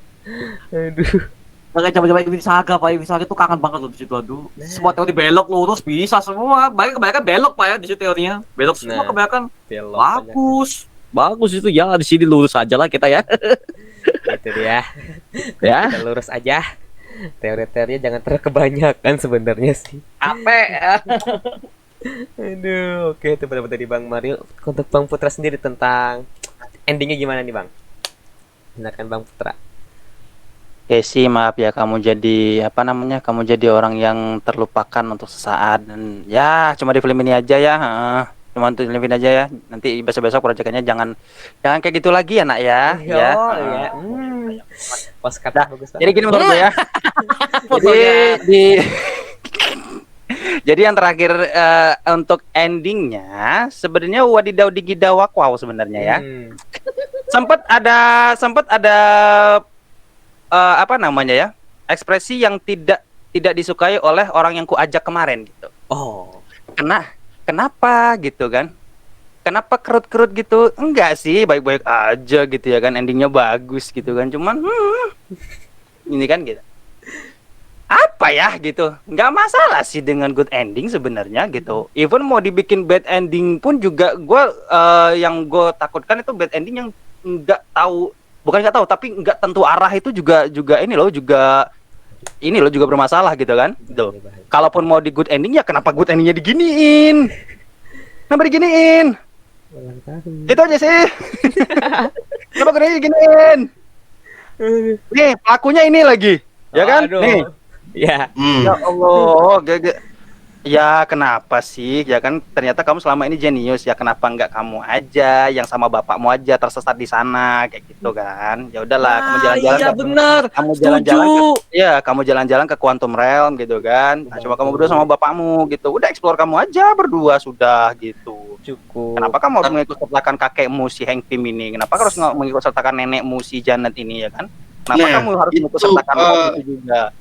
Aduh. Makanya coba-coba Infinity Saga Pak, Infinity Saga itu kangen banget loh di situ. Aduh. Semua teori belok lurus bisa semua. Kebanyakan belok Pak ya di situ teorinya. Belok semua kebanyakan. Bagus. Bagus itu ya, di sini lurus aja lah kita ya. Itu dia. Ya. Kita lurus aja. Teori-teorinya jangan terlalu kebanyakan sebenarnya sih. Aduh, oke, itu benar-benar dari Bang Mario. Untuk Bang Putra sendiri tentang endingnya gimana nih Bang? Benar kan Bang Putra? Oke sih, maaf ya, kamu jadi kamu jadi orang yang terlupakan untuk sesaat, dan ya cuma di film ini aja ya. Cuma untuk film ini aja ya. Nanti besok-besok proyekannya jangan kayak gitu lagi ya nak ya. Ya. Postcard bagus banget. Jadi gini menurut gue ya. Jadi yang terakhir untuk endingnya sebenarnya wadidaw digidawak wow sebenarnya ya. Sempat ada apa namanya ya, ekspresi yang tidak disukai oleh orang yang ku ajak kemarin gitu. Oh. Kenapa gitu kan? Kenapa kerut-kerut gitu? Enggak sih, baik-baik aja gitu ya kan, endingnya bagus gitu kan. Cuman ini kan gitu. Apa ya gitu? Nggak masalah sih dengan good ending sebenarnya gitu. Even mau dibikin bad ending pun juga yang gue takutkan itu bad ending yang bukan nggak tahu tapi nggak tentu arah, itu juga ini loh juga bermasalah gitu kan. Tuh. Kalaupun mau di good ending ya kenapa good endingnya diginiin? Kenapa diginiin? Itu aja sih. Kenapa good endingnya diginiin? Nih pelakunya ini lagi, ya kan? Aduh. Nih. Ya. Ya Allah, ya kenapa sih? Ya kan ternyata kamu selama ini jenius, ya kenapa enggak kamu aja yang sama bapakmu aja tersesat di sana kayak gitu kan? Ya udahlah, kamu jalan-jalan. Iya benar. Kamu jalan-jalan ke Quantum Realm gitu kan. Nah, coba kamu berdua sama bapakmu gitu. Udah explore kamu aja berdua sudah gitu. Cukup. Kenapa kamu harus mengikut sertakan kakekmu si Hank Pym ini? Kenapa harus mengikut sertakan nenekmu si Janet ini ya kan? Kenapa kamu harus mengikut sertakan itu juga?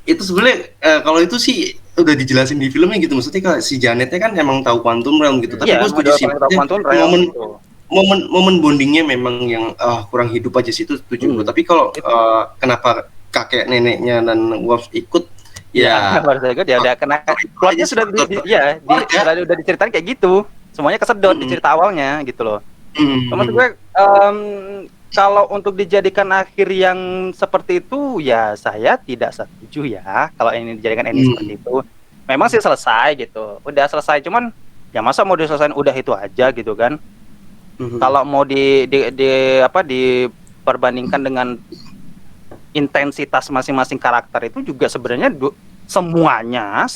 Itu sebenarnya kalau itu sih udah dijelasin di filmnya gitu, maksudnya kalau si Janetnya kan emang tahu Quantum Realm gitu, tapi gue setuju sih momen bondingnya memang yang kurang hidup aja sih, itu setuju gue. Tapi kalau kenapa kakek neneknya dan Worf ikut, ya baru saya ikut ya udah kena plotnya sudah udah diceritain kayak gitu, semuanya kesedot di cerita awalnya gitu loh. Maksud gue kalau untuk dijadikan akhir yang seperti itu ya saya tidak setuju ya kalau ini dijadikan ending seperti itu. Memang sih selesai gitu, udah selesai, cuman ya masa mau diselesain udah itu aja gitu kan. Kalau mau diperbandingkan dengan intensitas masing-masing karakter itu juga sebenarnya semuanya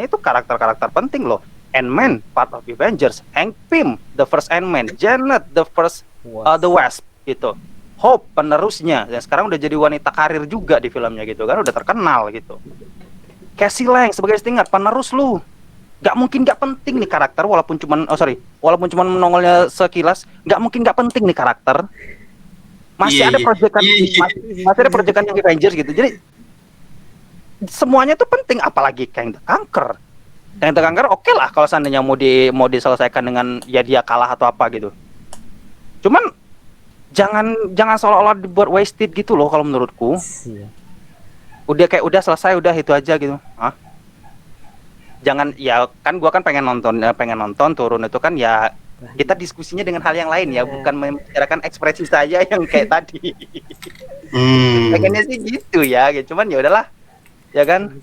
itu karakter-karakter penting loh. Ant-Man, part of Avengers, Hank Pym, the first Ant-Man, Janet, the first the Wasp gitu. Hope penerusnya, dan sekarang udah jadi wanita karir juga di filmnya gitu kan, udah terkenal gitu. Cassie Lang sebagai Stinger, penerus lu. Gak mungkin gak penting nih karakter, walaupun cuman menongolnya sekilas, gak mungkin gak penting nih karakter. Masih ada proyekan masih ada proyekan yang Avengers gitu. Jadi semuanya tuh penting, apalagi Kang the Conqueror. Kang the Conqueror oke lah kalau seandainya mau diselesaikan dengan ya dia kalah atau apa gitu. Cuman jangan seolah-olah dibuat wasted gitu loh kalau menurutku. Udah selesai, udah itu aja gitu. Jangan, ya kan gua kan pengen nonton turun itu kan ya kita diskusinya dengan hal yang lain ya, bukan membicarakan ekspresi saya yang kayak tadi. Pengennya sih gitu ya, cuman ya udahlah, ya kan,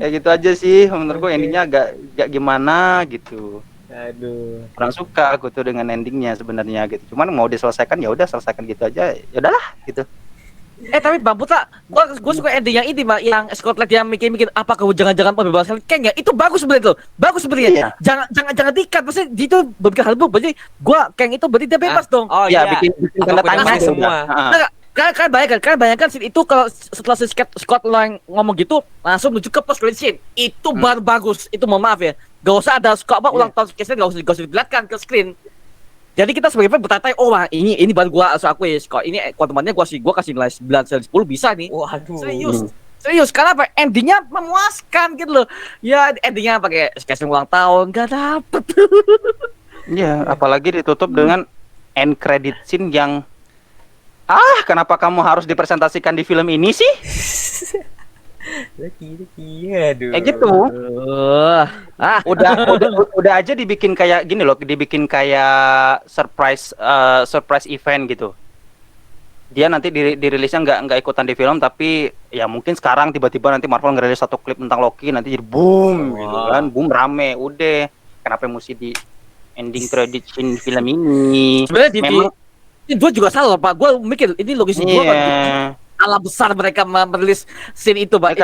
ya gitu aja sih menurutku. Endingnya agak gimana gitu. Aduh, kurang suka aku tuh dengan endingnya sebenarnya gitu. Cuman mau diselesaikan ya udah selesaikan gitu aja, ya udahlah gitu. Tapi Bang Putra, gue suka ending yang ini, Mbak, yang Scotland yang mikir-mikir apakah jangan-jangan pembebasan Kang ya, itu bagus sebenarnya loh, bagus sebenarnya. Jangan dikat, pasti itu berarti hal berarti gue Kang itu berarti dia bebas dong. Oh ya, iya, bikin tanda tanya semua. Kalian bayangkan scene itu kalau setelah si Scott Lang ngomong gitu langsung menuju ke post credit scene, itu baru bagus. Itu mohon maaf ya, gak usah ada Scott ulang tahun scene, gak usah dilihatkan ke screen. Jadi kita sebagai fan bertanya, oh wah ini baru gua aku ya, Scott ini kuantumannya gua kasih nilai 9/10 bisa nih. Waduh. Serius, karena apa? Endingnya memuaskan gitu loh. Ya endingnya pakai casting ulang tahun gak dapet. Iya, apalagi ditutup dengan end credit scene yang kenapa kamu harus dipresentasikan di film ini sih? Aduh. Gitu. Udah aja dibikin kayak gini loh, dibikin kayak surprise event gitu. Dia nanti dirilisnya nggak ikutan di film, tapi ya mungkin sekarang tiba-tiba nanti Marvel ngerilis satu klip tentang Loki, nanti jadi boom gitu kan, boom rame. Udah, kenapa mesti di ending credit scene film ini? Sebenarnya gue juga salah Pak, gue mikir ini logistik gue ala besar mereka merilis scene itu Pak.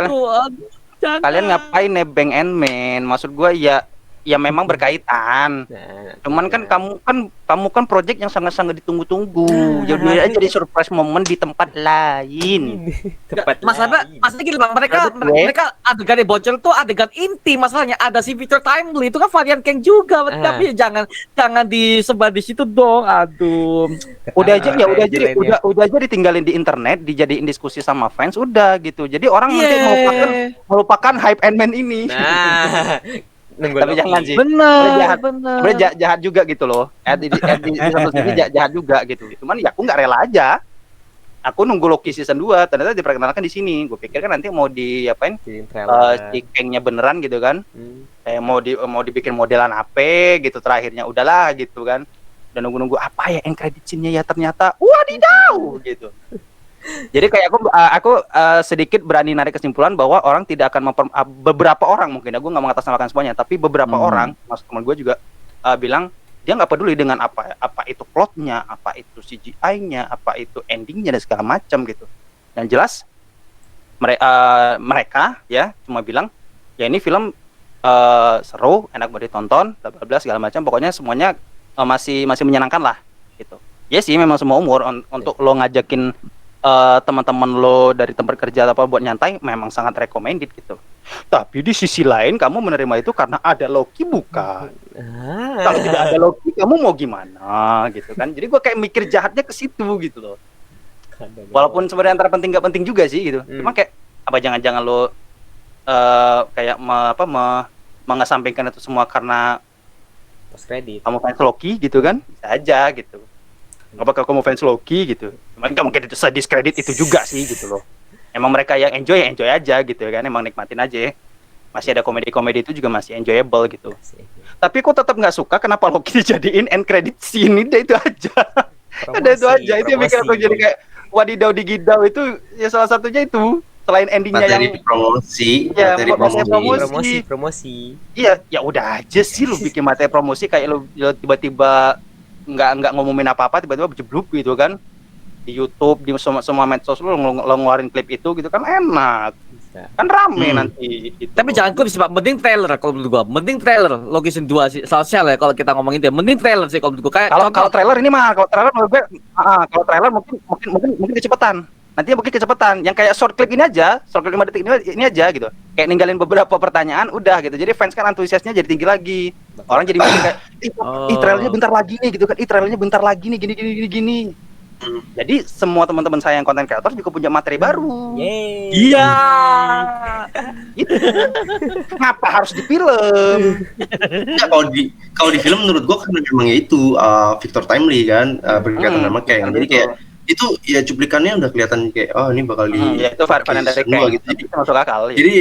Kalian ngapain nebeng Ant-Man? Maksud gue ya memang berkaitan. Cuman kan kamu kan project yang sangat-sangat ditunggu-tunggu. Jadi aja di surprise moment di tempat lain. Masalahnya gini Bang, mereka adegan yang bocor tuh adegan inti, masalahnya ada si Victor Timely itu kan varian Kang juga, tapi jangan disebar di situ dong. Aduh. Udah aja ditinggalin di internet, dijadiin diskusi sama fans udah gitu. Jadi orang nanti melupakan hype Ant-Man ini. Tapi jangan sih. Benar. Sebenarnya jahat juga gitu loh. Di satu sisi jahat juga gitu. Cuman ya aku nggak rela aja. Aku nunggu Loki season 2, ternyata diperkenalkan di sini. Gue pikir kan nanti mau diapain? Si Kang-nya beneran gitu kan. Mau dibikin modelan apa gitu, terakhirnya udahlah gitu kan. Dan nunggu apa ya end credit scene-nya ya, ternyata wadidaw gitu. Jadi kayak aku sedikit berani narik kesimpulan bahwa orang tidak akan beberapa orang mungkin, aku nggak mengatasnamakan semuanya, tapi beberapa orang, mas teman gue juga bilang dia nggak peduli dengan apa itu plotnya, apa itu CGI-nya, apa itu endingnya dan segala macam gitu. Dan jelas mereka ya cuma bilang ya ini film seru, enak buat ditonton, bla bla bla segala macam, pokoknya semuanya masih menyenangkan lah gitu. Ya sih memang semua umur untuk lo ngajakin teman-teman lo dari tempat kerja atau apa buat nyantai memang sangat recommended gitu. Tapi di sisi lain kamu menerima itu karena ada Loki bukan. Kalau tidak ada Loki kamu mau gimana gitu kan. Jadi gua kayak mikir jahatnya ke situ gitu loh. Walaupun sebenarnya antara penting gak penting juga sih gitu. Cuma kayak apa jangan-jangan lo kayak mengesampingkan itu semua karena post credit. kamu fans Loki gitu kan, bisa aja gitu. Nggak bakal kamu fans Loki gitu. Cuman nggak mungkin diskredit itu juga sih gitu loh. Emang mereka yang enjoy ya enjoy aja gitu kan, emang nikmatin aja. Masih ada komedi-komedi itu juga masih enjoyable gitu. Tapi kok tetap nggak suka kenapa Loki dijadiin end credit scene, udah itu aja. Udah itu aja, itu yang bikin aku jadi kayak wadidau digidau itu ya salah satunya itu. Selain endingnya Materi yang promosi, ya, materi materi promosi. promosi. iya, ya udah aja sih lu bikin materi promosi kayak lu tiba-tiba nggak ngumumin apa-apa, tiba-tiba jebluk gitu kan di YouTube, di semua medsos lu ngeluarin klip itu gitu kan enak, Bisa. kan rame nanti gitu. Tapi jangan klip sih Pak, mending trailer kalau menurut gua. Mending trailer Loki Season 2 sih. Soalnya ya kalau kita ngomongin dia, mending trailer sih kalau menurut gua. Kayak Kalau trailer ini mah, kalau trailer menurut gue, kalau trailer mungkin kecepatan. Nanti mungkin kecepatan. Yang kayak short clip ini aja, short clip 5 detik ini aja gitu. Kayak ninggalin beberapa pertanyaan udah gitu. Jadi fans kan antusiasnya jadi tinggi lagi. Orang jadi mikir kayak, trailernya bentar lagi nih gitu kan. Trailernya bentar lagi nih gini. Jadi semua teman-teman saya yang konten kreator juga punya materi baru. Yeay. iya. Itu. Kenapa harus di film? Nah, kalau di film menurut gua karena memang itu Victor Timely kan berkaitan sama Kang. Jadi kayak itu ya cuplikannya udah kelihatan kayak oh ini bakal di ya itu varian dari season 2 Kang gitu. gitu. Itu masuk akal. Jadi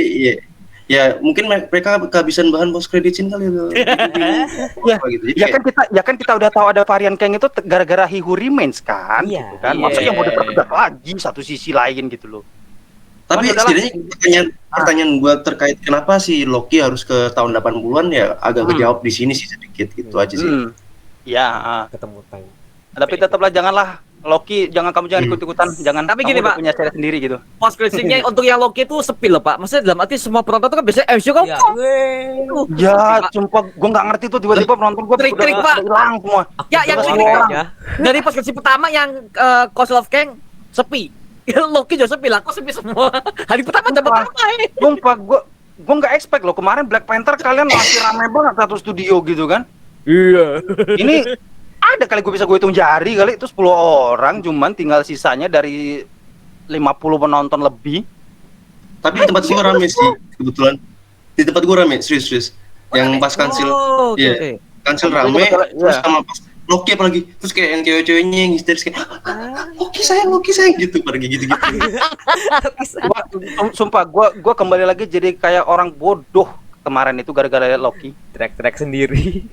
ya mungkin mereka kehabisan bahan post credit scene kali itu. Ya, gitu. Jadi ya kan kita udah tahu ada varian Kang itu gara-gara He Who Remains kan, Iya, gitu kan. Masa yang mau diperbedak lagi satu sisi lain gitu loh. tapi Udahlah. setidaknya pertanyaan gua terkait kenapa si Loki harus ke tahun 80-an ya agak kejawab di sini sih sedikit gitu aja sih. Ya, Ketemu time. tapi tetaplah janganlah Loki, jangan ikut-ikutan, jangan. Tapi kamu gini, udah Pak. punya series sendiri gitu. Post credit-nya untuk yang Loki itu sepi loh Pak. Maksudnya dalam arti semua penonton itu kan biasanya MCU kan Ya. Ya, sumpah gua nggak ngerti tuh tiba-tiba penonton gua Trik-trik, udah Pak. hilang semua. Ya, yang Semua ini orang. dari post credit pertama yang Council of Kang sepi. Loki juga sepi lah, kok sepi semua. Hari pertama dapat apa ya? Sumpah gua nggak expect loh, kemarin Black Panther kalian masih rame banget satu studio gitu kan. Iya. Ini ada kali gue hitung jari kali itu 10 orang, cuman tinggal sisanya dari 50 penonton lebih. Tapi di tempat gua rame sih kebetulan. Di tempat gua rame serius. Yang pas kansil Oh, iya. oke. Kansil Iya. rame terus sama pas Loki apalagi terus kayak yang cewek-ceweknya yang histeris kayak Loki sayang gitu pergi gitu. Sumpah gua kembali lagi jadi kayak orang bodoh kemarin itu gara-gara liat Loki. Track sendiri.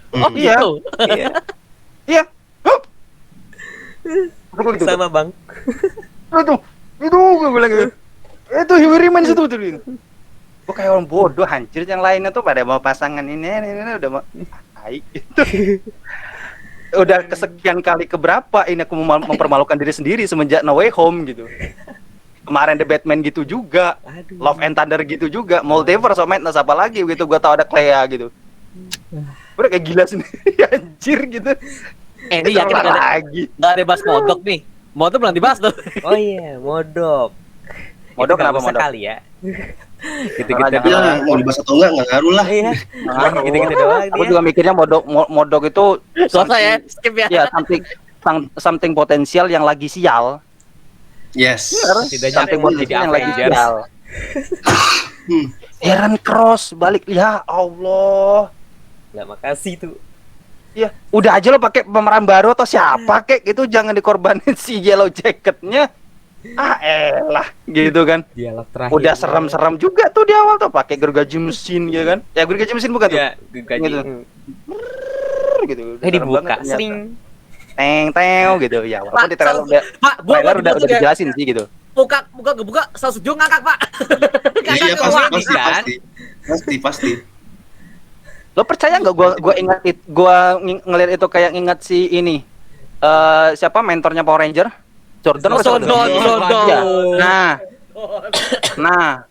Oh, Iya. gitu. Iya. Iya. Hup. Aku gitu. Sama Bang. Itu gue bilang gitu. Itu He Who Remains itu. Gue kayak orang bodoh, hancur yang lainnya tuh pada mau pasangan ini udah mau tai gitu. Udah kesekian kali keberapa ini aku mempermalukan diri sendiri semenjak No Way Home gitu. Kemarin The Batman gitu juga. Aduh. Love and Thunder gitu juga. Multiverse of Madness apa lagi gitu, gua tahu ada Clea gitu. Udah kayak gila sendiri anjir gitu. Ini yakin Terulang nggak ada lagi. nggak ada bahas modok nih. Modok belum dibahas tuh. Oh iya, modok. Modok Itu nggak kenapa usah modok? kali ya. Gitu-gitu Jangan. doang. Ya mau dibahas atau enggak ngaruh lah. Iya. Gitu-gitu doang Aku dia. juga mikirnya modok itu Selesai ya, skip ya. ya something potensial yang lagi sial. Yes. Tidak Something nyambung jadi yang lagi Avengers. sial. Aaron Cross balik, ya Allah. Nggak makasih tuh. Ya, udah aja lo pakai pemeran baru atau siapa kek gitu, jangan dikorbanin si Yellow Jacketnya. Elah, gitu kan. Dialog terakhir. Udah serem-serem juga tuh di awal tuh pakai gergaji mesin ya kan. Ya gergaji mesin bukan tuh. Ya, gaji. Gitu. Gitu. Serem Dibuka banget ternyata. sering. Teng gitu ya. Walaupun Pak, di trailer udah Pak, trailer udah tuh ya. dijelasin sih gitu. Buka saus hijau ngakak, Pak. Iya Ngakak pasti, kan? pasti. Lo percaya nggak gua ingat ngeliat itu kayak ingat si ini siapa mentornya Power Ranger? Jordan apa siapa tuh? Zordon. Iya. Nah,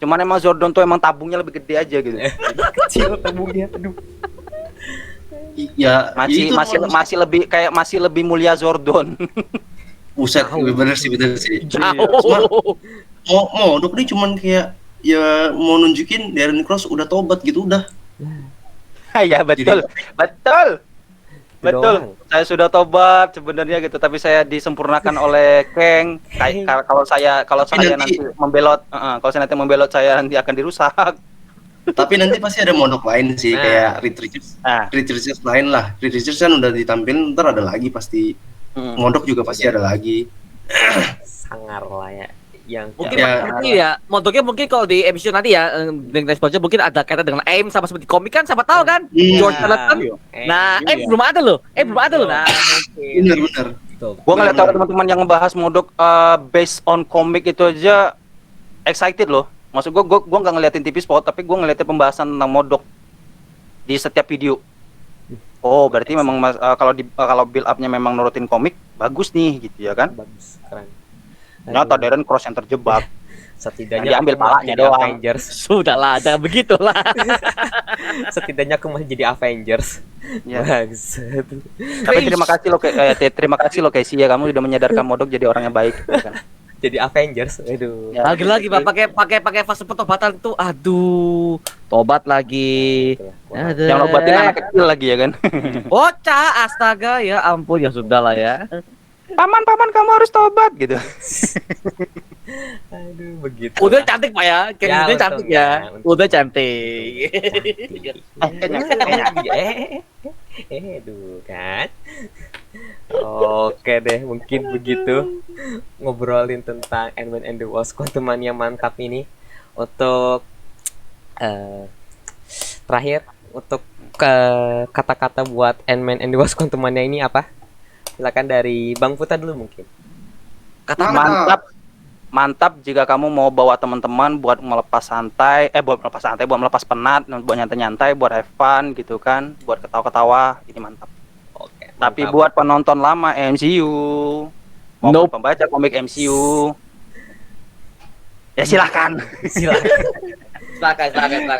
cuman emang Zordon tuh emang tabungnya lebih gede aja gitu. Kecil tabungnya. Aduh. Ya Masih lebih mulia Zordon. Buset, bener sih. Jauh. Modok nih cuman kayak ya mau nunjukin Darren Cross udah tobat gitu udah. Iya betul. Betul. doang. Saya sudah tobat sebenarnya gitu, tapi saya disempurnakan oleh Kang. Kalau saya nanti membelot, kalau saya nanti membelot saya nanti akan dirusak. Tapi nanti pasti ada modok lain sih, Nah. kayak Reed Richards. Nah. Reed Richards lain lah. Reed Richards kan udah ditampilin, ntar ada lagi pasti. Modok juga pasti ada lagi. Sangar lah ya. Yang Mungkin Ya. nanti ya, modoknya mungkin kalau di MCU nanti ya, dengan Exposure mungkin ada kaitan dengan AIM sama seperti komik kan, siapa tahu kan? George Jonathan. Nah, belum ada loh. Belum ada loh. Nah, Bener. Gua ngeliat kalau teman-teman yang ngebahas modok based on komik itu aja excited loh. Maksud gua nggak ngeliatin TV spot, tapi gua ngeliatin pembahasan tentang modok di setiap video. Oh, berarti memang kalau build up-nya memang nurutin komik, bagus nih gitu ya kan? bagus, keren. Ternyata Darren Cross yang terjebak. Setidaknya Yang diambil aku masih palanya jadi doang. Avengers. sudahlah, jangan begitulah. Setidaknya aku masih jadi Avengers. Ya. Bagus. Tapi terima kasih lo terima kasih lo Casey ya, kamu sudah menyadarkan modok jadi orang yang baik ya kan? Jadi Avengers. Aduh. Ya. Lagi-lagi Pak pakai fase pertobatan tuh, aduh, tobat lagi. Aduh. Yang obatin anak kecil lagi ya kan? Bocah, astaga, ya ampun, ya sudahlah ya. Paman kamu harus tobat gitu. Aduh, begitu. Udah cantik Pak ya, kayak Ya, gini cantik untungnya, ya. Udah cantik. Aduh kan. Oke deh, mungkin begitu ngobrolin tentang Ant-Man and the Wasp Quantumania mantap ini. Untuk terakhir, untuk kata-kata buat Ant-Man and the Wasp Quantumania ini apa? Silakan dari Bang Puta dulu mungkin. Mantap jika kamu mau bawa teman-teman buat melepas melepas penat, buat nyantai-nyantai, buat have fun gitu kan, buat ketawa-ketawa, ini mantap. Oke. Tapi mantap. buat penonton lama MCU, maupun Nope. pembaca komik MCU, ya silakan. Ya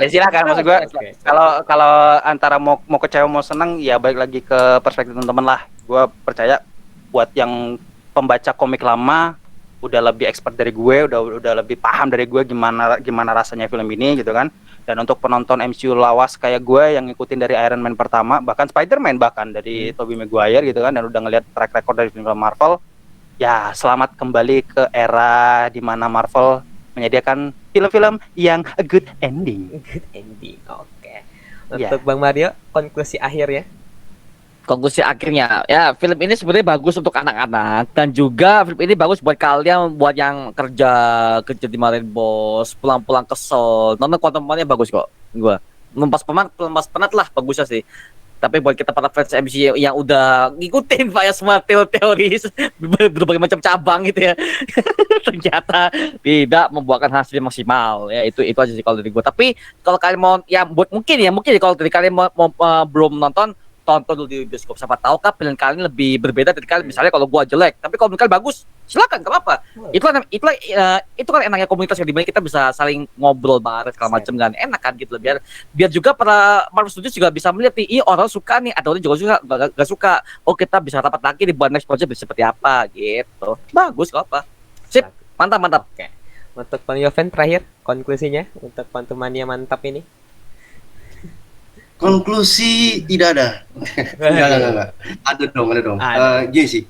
silakan, maksud gua Oke. kalau antara mau kecewa mau senang ya balik lagi ke perspektif teman-teman lah. Gua percaya buat yang pembaca komik lama udah lebih expert dari gue, udah lebih paham dari gue gimana rasanya film ini gitu kan. Dan untuk penonton MCU lawas kayak gue yang ngikutin dari Iron Man pertama, bahkan Spider-Man bahkan dari Tobey Maguire gitu kan, dan udah ngeliat track record dari film Marvel, ya selamat kembali ke era di mana Marvel menyediakan film-film yang a good ending. Good ending. Oke. Ya. Untuk Bang Mario, konklusi akhir ya. Konklusi akhirnya, ya film ini sebenarnya bagus untuk anak-anak dan juga film ini bagus buat kalian buat yang kerja dimarahin bos, pulang-pulang kesel. Nonton Quantumania bagus kok. Gua lepas penat lah bagusnya sih. Tapi buat kita para fans MCU yang udah ngikutin Pak ya semua teori berbagai macam cabang gitu ya. Ternyata tidak membuahkan hasil yang maksimal ya, itu aja sih kalau dari gua. Tapi kalau kalian mau ya buat mungkin ya kalau dari kalian mau belum nonton, tonton dulu di bioskop, siapa tahu kan pilihan kalian lebih berbeda dari kalian. Misalnya kalau gua jelek, tapi kalau kalian bagus, silakan, gak apa-apa. Itu kan enaknya komunitas yang dimana kita bisa saling ngobrol bareng segala macam kan, enak kan gitu. Biar juga para Marvel Studios juga bisa melihat nih, orang suka nih, atau orang juga suka gak suka. Oh, kita bisa rapat lagi di buat next project seperti apa gitu. Bagus, gak apa. Sip, mantap. Oke. Untuk Bang Yoven terakhir, konklusinya untuk Quantumania mantap ini. Konklusi tidak ada. Enggak. Ada dong. Ada. Gini sih.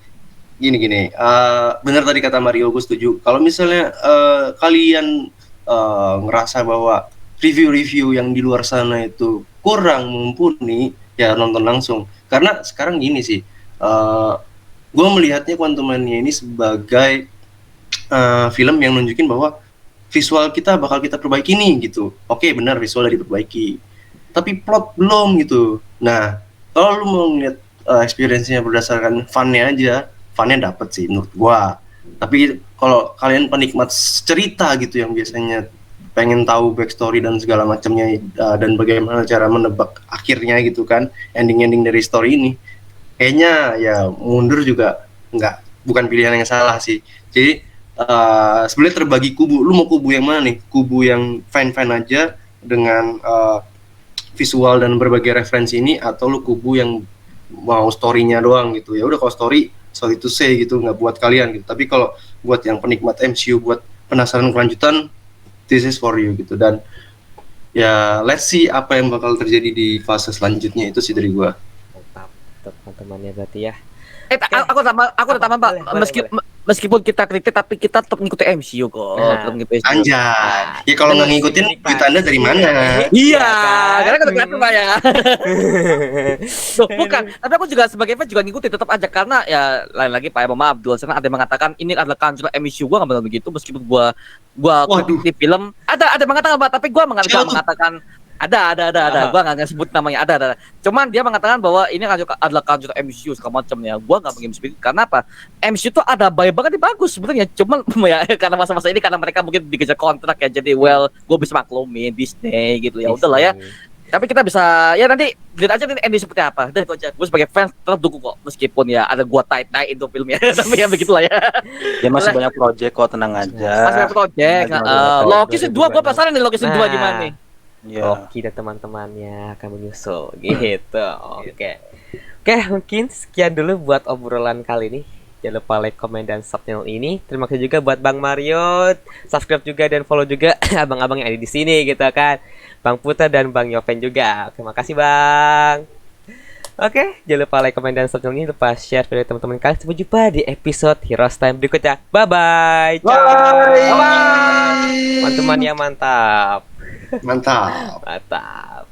Gini. Benar tadi kata Mario, gue setuju. Kalau misalnya kalian ngerasa bahwa review-review yang di luar sana itu kurang mumpuni, ya nonton langsung. Karena sekarang gini sih, gue melihatnya Quantumania ini sebagai film yang nunjukin bahwa visual kita bakal kita perbaiki nih gitu. Oke, benar visual udah diperbaiki, tapi plot belum gitu. Nah, kalau lu mau ngeliat experience-nya berdasarkan fun-nya aja, fun-nya dapet sih menurut gua. Tapi kalau kalian penikmat cerita gitu yang biasanya pengen tahu backstory dan segala macamnya, dan bagaimana cara menebak akhirnya gitu kan, ending-ending dari story ini, kayaknya ya mundur juga bukan pilihan yang salah sih. Jadi sebenarnya terbagi kubu. Lu mau kubu yang mana nih? Kubu yang fine-fine aja dengan visual dan berbagai referensi ini, atau lu kubu yang mau story-nya doang gitu. Ya udah, kalau story to say gitu, nggak buat kalian gitu. Tapi kalau buat yang penikmat MCU, buat penasaran kelanjutan, this is for you gitu. Dan ya let's see apa yang bakal terjadi di fase selanjutnya. Itu sih dari gua. Mantap. Untuk teman-temannya berarti ya. Aku udah tambah Pak. Boleh. meskipun kita kritik tapi kita tetap ngikutin MCU kok. Nah. Tetap ngikutin MCU. Anjay. Ya kalau nggak ngikutin duit Anda dari mana? Iya, kan? karena kan kelihatan Pak ya. Loh, bukan, tapi aku juga sebagai fan juga ngikutin tetap aja karena ya lain lagi Pak ya, maaf Abdul, karena ada yang mengatakan ini adalah kanjur MCU, gua nggak benar begitu meskipun gua Waduh. kritik di film ada yang mengatakan Pak, tapi gua nggak Siapa tuh? mengatakan ada, gua nggak sebut namanya ada. Cuman dia mengatakan bahwa ini adalah kanjur MCU segala macamnya. Gua nggak menginspirasi karena apa? MCU tuh ada banyak banget yang bagus sebenarnya. Cuman ya karena masa-masa ini karena mereka mungkin dikejar kontrak ya, jadi gua bisa maklumin Disney gitu ya. Udahlah ya. Tapi kita bisa ya nanti lihat aja nanti ending seperti apa. Dan itu aja. Gue sebagai fans tetap dukung kok meskipun ya ada gua tai-tai itu filmnya. Tapi ya begitulah ya. Dia masih banyak project kok, tenang aja. Masih ada project. Loki season 2 gua penasaran nih Loki season 2 gimana nih. Iya. Loki dan teman-temannya akan menyusul gitu. Oke. Oke, mungkin sekian dulu buat obrolan kali ini. Jangan lupa like, komen, dan sub channel ini. Terima kasih juga buat Bang Mario. Subscribe juga dan follow juga abang-abang yang ada di sini gitu kan. Bang Putra dan Bang Yoven juga. Terima kasih Bang. Oke, jangan lupa like, komen, dan subscribe ini. Lupa share video teman-teman kalian. Sampai jumpa di episode Heroes Time berikutnya. Bye-bye. Bye. Teman-teman yang mantap. Mantap. Mantap.